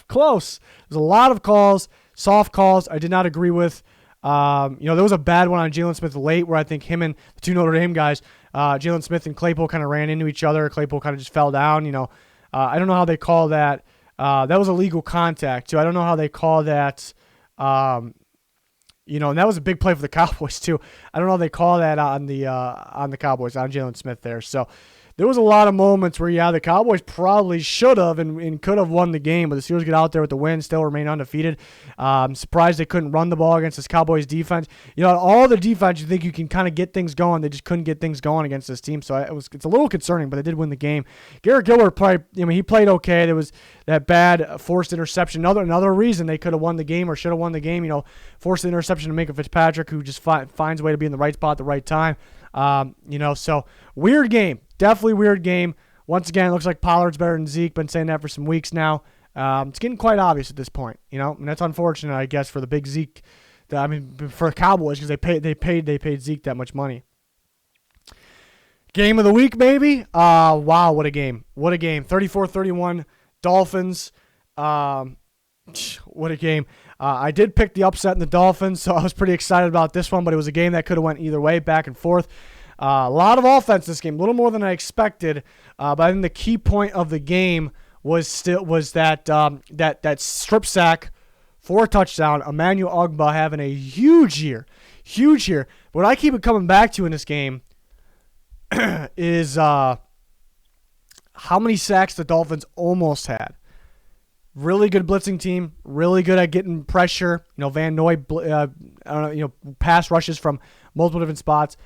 S1: close. There's a lot of calls, soft calls I did not agree with. There was a bad one on Jalen Smith late where I think him and the two Notre Dame guys, Jalen Smith and Claypool, kind of ran into each other. Claypool kind of just fell down. I don't know how they call that. That was illegal contact, too. I don't know how they call that. And that was a big play for the Cowboys too. I don't know how they call that on the Cowboys, on Jalen Smith there. So there was a lot of moments where, the Cowboys probably should have and could have won the game, but the Steelers get out there with the win, still remain undefeated. I'm surprised they couldn't run the ball against this Cowboys defense. All the defense, you think you can kind of get things going. They just couldn't get things going against this team, so it's a little concerning, but they did win the game. Garrett Gilbert he played okay. There was that bad forced interception. Another reason they could have won the game or should have won the game. Forced the interception to Minka Fitzpatrick, who just finds a way to be in the right spot at the right time. So weird game. Definitely weird game. Once again, it looks like Pollard's better than Zeke. Been saying that for some weeks now. It's getting quite obvious at this point, and that's unfortunate, I guess, for the big Zeke. For the Cowboys, because they paid Zeke that much money. Game of the week, maybe. Wow, what a game! What a game! 34-31, Dolphins. What a game! I did pick the upset in the Dolphins, so I was pretty excited about this one. But it was a game that could have went either way, back and forth. A lot of offense this game, a little more than I expected. But I think the key point of the game was that strip sack for a touchdown. Emmanuel Ogbah having a huge year. But what I keep coming back to in this game is how many sacks the Dolphins almost had. Really good blitzing team, really good at getting pressure. Van Noy, pass rushes from multiple different spots.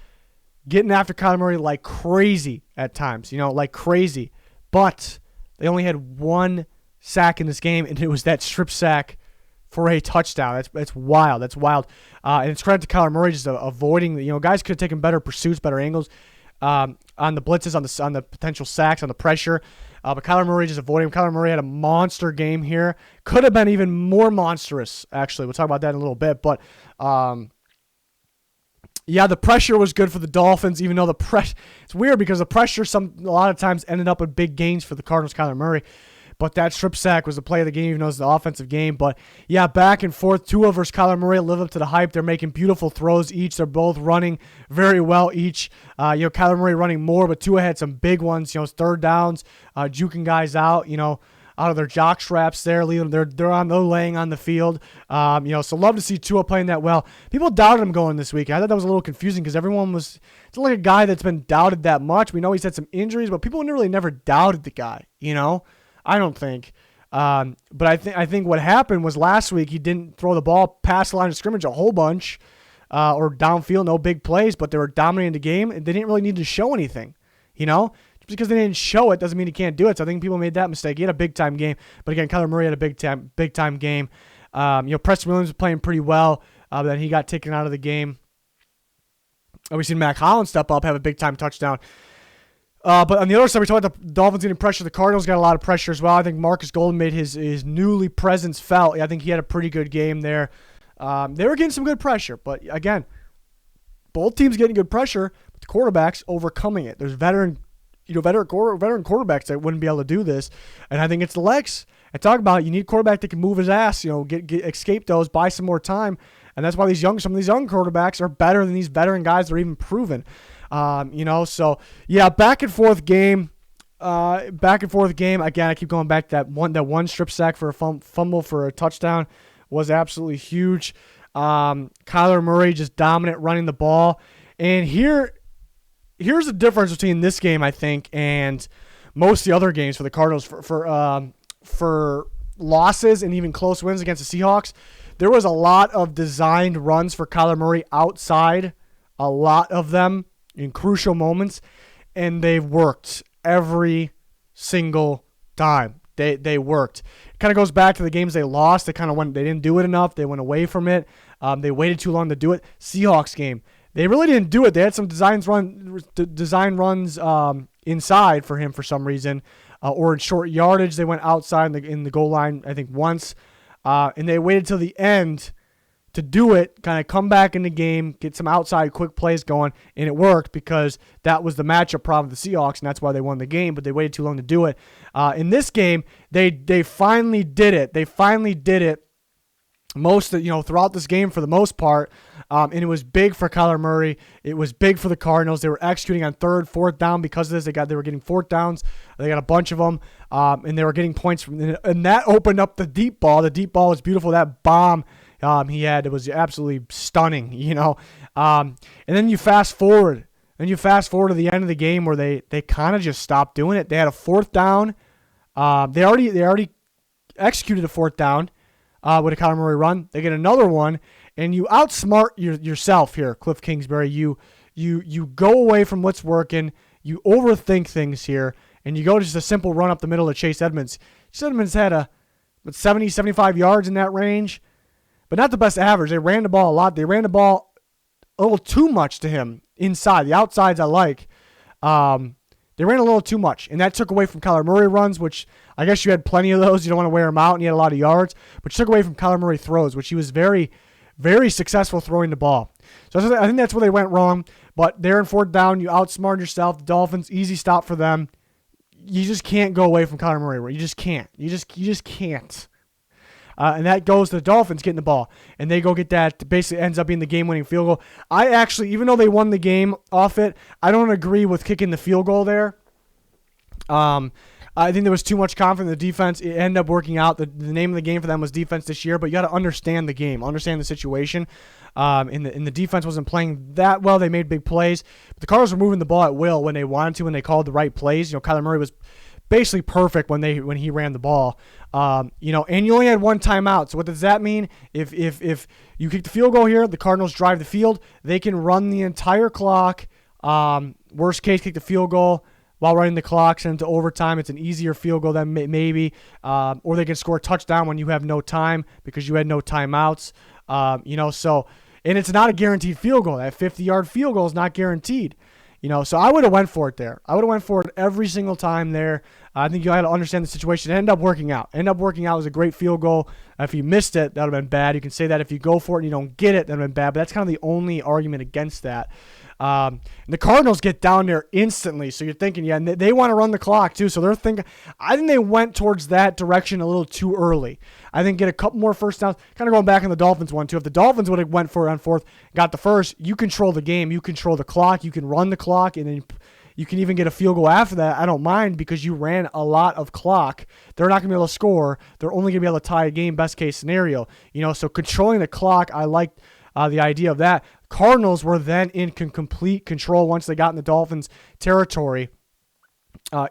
S1: Getting after Kyler Murray like crazy at times, like crazy. But they only had one sack in this game, and it was that strip sack for a touchdown. That's wild. And it's credit to Kyler Murray just avoiding, guys could have taken better pursuits, better angles on the blitzes, on the potential sacks, on the pressure. But Kyler Murray just avoiding him. Kyler Murray had a monster game here. Could have been even more monstrous, actually. We'll talk about that in a little bit. But, the pressure was good for the Dolphins, even though it's weird because the pressure a lot of times ended up with big gains for the Cardinals, Kyler Murray. But that strip sack was the play of the game, even though it was the offensive game. But, back and forth. Tua versus Kyler Murray live up to the hype. They're making beautiful throws each. They're both running very well each. Kyler Murray running more, but Tua had some big ones, third downs, juking guys out, out of their jock straps there. They're laying on the field. So love to see Tua playing that well. People doubted him going this week. I thought that was a little confusing because everyone was – it's not like a guy that's been doubted that much. We know he's had some injuries, but people really never doubted the guy, I don't think. But I think what happened was last week he didn't throw the ball past the line of scrimmage a whole bunch or downfield, no big plays, but they were dominating the game, and they didn't really need to show anything, Just because they didn't show it doesn't mean he can't do it. So I think people made that mistake. He had a big-time game, but again, Kyler Murray had a big-time game. Preston Williams was playing pretty well, but then he got taken out of the game. We've seen Mac Hollins step up, have a big-time touchdown. But on the other side, we talked about the Dolphins getting pressure. The Cardinals got a lot of pressure as well. I think Marcus Golden made his newly presence felt. I think he had a pretty good game there. They were getting some good pressure, but again, both teams getting good pressure, but the quarterbacks overcoming it. There's veteran quarterbacks that wouldn't be able to do this, and I think it's the legs. I talk about it. You need a quarterback that can move his ass, escape those, buy some more time, and that's why some of these young quarterbacks are better than these veteran guys that are even proven. So yeah, back and forth game. Again, I keep going back to that one strip sack for a fumble for a touchdown was absolutely huge. Kyler Murray just dominant running the ball. And here's the difference between this game, I think, and most of the other games for the Cardinals for losses and even close wins against the Seahawks. There was a lot of designed runs for Kyler Murray outside, a lot of them in crucial moments, and they've worked every single time. They worked. It kind of goes back to the games they lost. They didn't do it enough. They went away from it. They waited too long to do it. Seahawks game, they really didn't do it. They had some design runs inside for him for some reason, or in short yardage. They went outside in the goal line, I think, once, and they waited till the end to do it, kind of come back in the game, get some outside quick plays going, and it worked because that was the matchup problem of the Seahawks, and that's why they won the game, but they waited too long to do it. In this game, they finally did it. They finally did it throughout this game for the most part, and it was big for Kyler Murray. It was big for the Cardinals. They were executing on third, fourth down because of this. They were getting fourth downs. They got a bunch of them, and they were getting points from, and that opened up the deep ball. The deep ball was beautiful. That bomb he had, it was absolutely stunning, and then you fast forward to the end of the game where they kind of just stopped doing it. They had a fourth down. They already executed a fourth down with a Kyler Murray run. They get another one, and you outsmart yourself here, Cliff Kingsbury. You go away from what's working. You overthink things here, and you go to just a simple run up the middle of Chase Edmonds. Chase Edmonds had 70, 75 yards in that range. But not the best average. They ran the ball a lot. They ran the ball a little too much to him inside. The outsides I like. They ran a little too much, and that took away from Kyler Murray runs, which I guess you had plenty of those. You don't want to wear them out, and he had a lot of yards. But you took away from Kyler Murray throws, which he was very, very successful throwing the ball. So I think that's where they went wrong. But they're in fourth down. You outsmart yourself. The Dolphins, easy stop for them. You just can't go away from Kyler Murray. You just can't. You just can't. And that goes to the Dolphins getting the ball. And they go get that. Basically ends up being the game-winning field goal. I actually, even though they won the game off it, I don't agree with kicking the field goal there. I think there was too much confidence in the defense. It ended up working out. The name of the game for them was defense this year, but you got to understand the game, understand the situation. And the defense wasn't playing that well. They made big plays. But the Cardinals were moving the ball at will when they wanted to, when they called the right plays. Kyler Murray was basically perfect when he ran the ball. And you only had one timeout. So what does that mean? If you kick the field goal here, the Cardinals drive the field, they can run the entire clock. Worst case, kick the field goal while running the clock, send it to overtime. It's an easier field goal than maybe. Or they can score a touchdown when you have no time because you had no timeouts. And it's not a guaranteed field goal. That 50-yard field goal is not guaranteed. So I would have went for it there. I would have went for it every single time there. I think you had to understand the situation. It ended up working out. It was a great field goal. If you missed it, that would have been bad. You can say that if you go for it and you don't get it, that would have been bad. But that's kind of the only argument against that. And the Cardinals get down there instantly. So you're thinking, and they want to run the clock too. So they're thinking, I think they went towards that direction a little too early. I think get a couple more first downs. Kind of going back on the Dolphins one too. If the Dolphins would have went for it on fourth, got the first, you control the game. You control the clock. You can run the clock, and then you can even get a field goal after that. I don't mind because you ran a lot of clock. They're not going to be able to score. They're only going to be able to tie a game, best case scenario. So controlling the clock, I liked the idea of that. Cardinals were then in complete control once they got in the Dolphins' territory.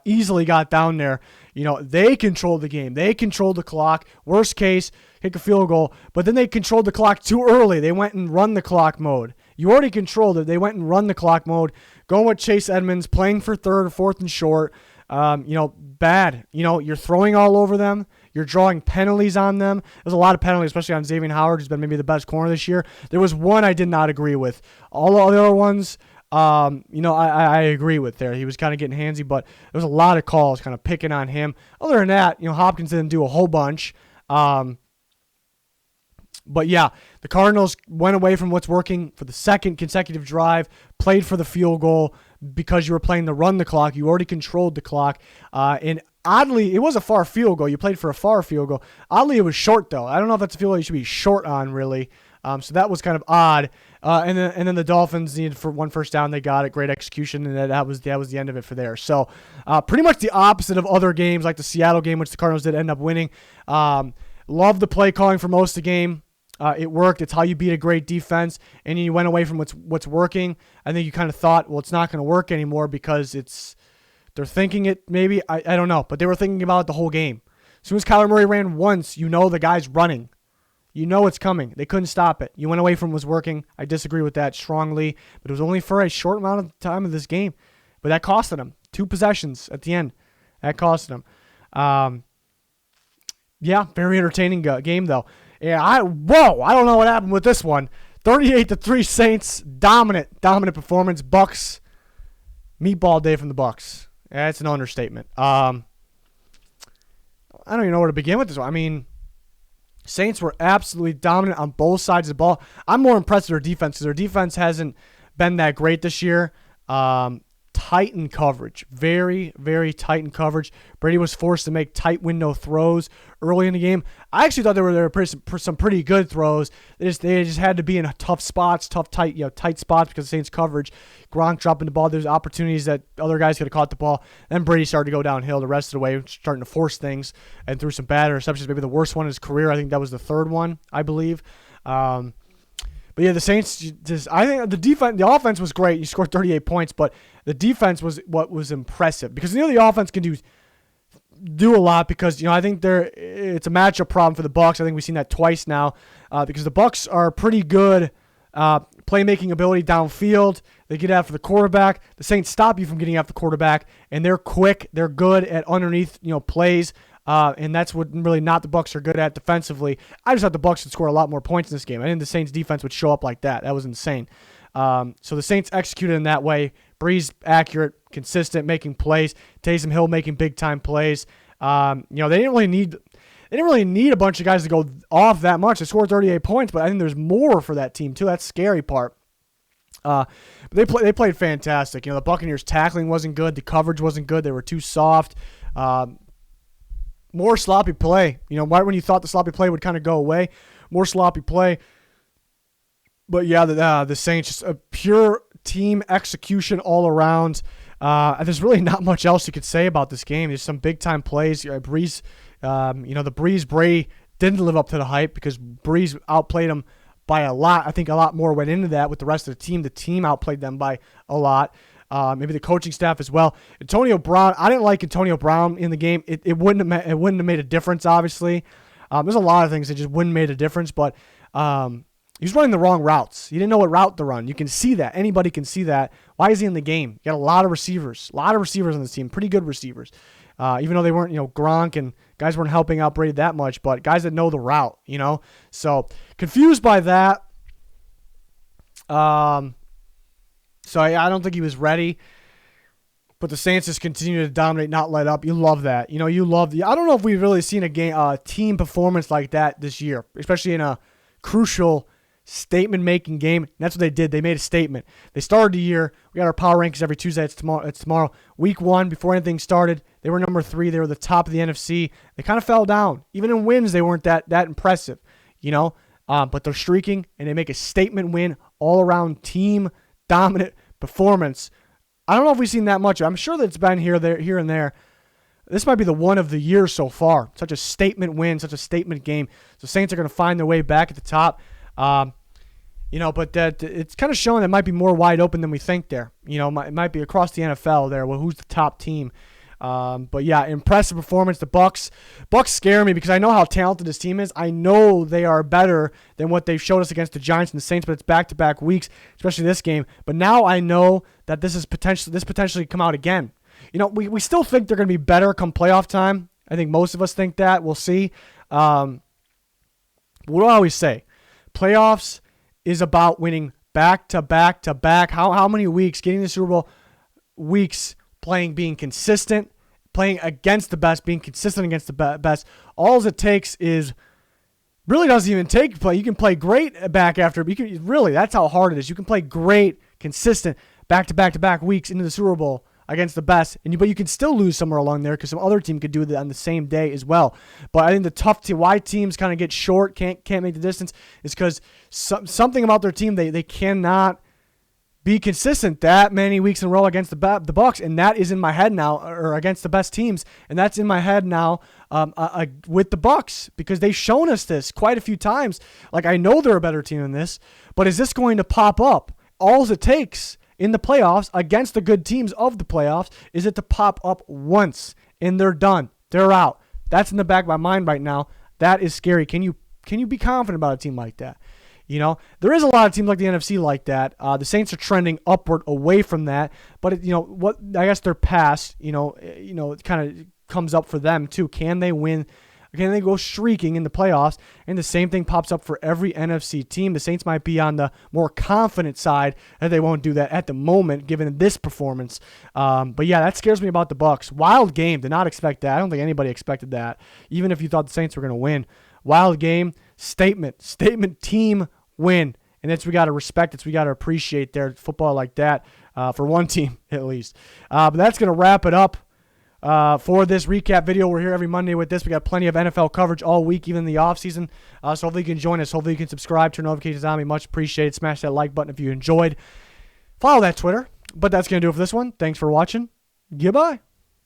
S1: Easily got down there. They controlled the game. They controlled the clock. Worst case, kick a field goal. But then they controlled the clock too early. They went and run the clock mode. You already controlled it. They went and run the clock mode. Going with Chase Edmonds, playing for third or fourth and short. Bad. You're throwing all over them. You're drawing penalties on them. There's a lot of penalties, especially on Xavier Howard, who's been maybe the best corner this year. There was one I did not agree with. All the other ones, I agree with there. He was kind of getting handsy, but there was a lot of calls kind of picking on him. Other than that, Hopkins didn't do a whole bunch. But yeah, the Cardinals went away from what's working for the second consecutive drive, played for the field goal because you were playing to run the clock. You already controlled the clock. And oddly, it was a far field goal. You played for a far field goal. Oddly, it was short, though. I don't know if that's a field goal you should be short on, really. So that was kind of odd. And then the Dolphins needed for one first down. They got it. Great execution, and that was the end of it for there. So pretty much the opposite of other games like the Seattle game, which the Cardinals did end up winning. Love the play calling for most of the game. It worked. It's how you beat a great defense, and you went away from what's working. I think you kind of thought, well, it's not going to work anymore because they're thinking it maybe. I don't know, but they were thinking about it the whole game. As soon as Kyler Murray ran once, the guy's running. It's coming. They couldn't stop it. You went away from what's working. I disagree with that strongly, but it was only for a short amount of time of this game. But that costed them 2 possessions at the end. That costed them. Very entertaining game though. Yeah, I don't know what happened with this one. 38-3 Saints, dominant performance. Bucks, meatball day from the Bucks. That's an understatement. I don't even know where to begin with this one. I mean, Saints were absolutely dominant on both sides of the ball. I'm more impressed with their defense because their defense hasn't been that great this year. Tight in coverage. Very, very tight in coverage. Brady was forced to make tight window throws early in the game. I actually thought there were some pretty good throws. They just had to be in tough spots, tight spots because of Saints coverage. Gronk dropping the ball. There's opportunities that other guys could have caught the ball. Then Brady started to go downhill the rest of the way, starting to force things and threw some bad interceptions. Maybe the worst one in his career. I think that was the third one, I believe. But yeah, the Saints I think the offense was great. You scored 38 points, but the defense was what was impressive because the offense can do a lot because I think it's a matchup problem for the Bucs. I think we've seen that twice now because the Bucs are pretty good playmaking ability downfield. They get after the quarterback. The Saints stop you from getting after the quarterback, and they're quick. They're good at underneath plays. And that's what really not the Bucs are good at defensively. I just thought the Bucs would score a lot more points in this game. I didn't think the Saints defense would show up like that. That was insane. So the Saints executed in that way. Brees accurate, consistent, making plays. Taysom Hill making big time plays. They didn't really need a bunch of guys to go off that much. They scored 38 points, but I think there's more for that team too. That's the scary part. But they played fantastic. The Buccaneers tackling wasn't good. The coverage wasn't good. They were too soft. More sloppy play. Right when you thought the sloppy play would kind of go away, more sloppy play. But yeah, the Saints, just a pure team execution all around. There's really not much else you could say about this game. There's some big time plays. Brees, Brady didn't live up to the hype because Brees outplayed him by a lot. I think a lot more went into that with the rest of the team. The team outplayed them by a lot. Maybe the coaching staff as well. Antonio Brown, I didn't like Antonio Brown in the game. It wouldn't have made a difference, obviously. There's a lot of things that just wouldn't have made a difference, but he was running the wrong routes. He didn't know what route to run. You can see that. Anybody can see that. Why is he in the game? You got a lot of receivers on this team, pretty good receivers. Even though they weren't, Gronk and guys weren't helping out Brady that much, but guys that know the route, So confused by that. So I don't think he was ready. But the Saints just continue to dominate, not let up. You love that. I don't know if we've really seen a team performance like that this year, especially in a crucial statement-making game. And that's what they did. They made a statement. They started the year. We got our power rankings every Tuesday. It's tomorrow. Week 1, before anything started, they were number 3. They were the top of the NFC. They kind of fell down. Even in wins, they weren't that impressive, But they're streaking, and they make a statement win all-around team dominant performance I don't know if we've seen that much. I'm sure that it's been here, there, here, and there. This might be the one of the year so far. Such a statement win, such a statement game. So Saints are going to find their way back at the top. But that it's kind of showing that it might be more wide open than we think there. It might be across the NFL there. Well, who's the top team? But yeah, impressive performance. The Bucs scare me because I know how talented this team is. I know they are better than what they've showed us against the Giants and the Saints, but it's back-to-back weeks, especially this game. But now I know that this potentially come out again. We still think they're going to be better come playoff time. I think most of us think that. We'll see. What do I always say? Playoffs is about winning back-to-back-to-back. How many weeks? Getting the Super Bowl weeks, being consistent, playing against the best, being consistent against the best. All it takes is really doesn't even take play. You can play great back after. That's how hard it is. You can play great, consistent back-to-back-to-back weeks into the Super Bowl against the best, but you can still lose somewhere along there because some other team could do that on the same day as well. But I think the tough team, why teams kind of get short, can't make the distance, is because something about their team, they cannot be consistent that many weeks in a row against the Bucs, and that is in my head now, or against the best teams, and that's in my head now with the Bucs, because they've shown us this quite a few times. Like, I know they're a better team than this, but is this going to pop up? All it takes in the playoffs against the good teams of the playoffs is it to pop up once, and they're done. They're out. That's in the back of my mind right now. That is scary. Can you be confident about a team like that? There is a lot of teams like the NFC like that. The Saints are trending upward away from that, but I guess their past, it kind of comes up for them too. Can they win? Can they go streaking in the playoffs? And the same thing pops up for every NFC team. The Saints might be on the more confident side that they won't do that at the moment, given this performance. But yeah, that scares me about the Bucs. Wild game. Did not expect that. I don't think anybody expected that, even if you thought the Saints were going to win. Wild game. Statement team win. And we got to respect. We got to appreciate their football like that for one team at least. But that's going to wrap it up. For this recap video. We're here every Monday with this. We got plenty of NFL coverage all week, even in the offseason. So hopefully you can join us. Hopefully you can subscribe, turn notifications on. We much appreciated. Smash that like button if you enjoyed. Follow that Twitter. But that's going to do it for this one. Thanks for watching. Goodbye.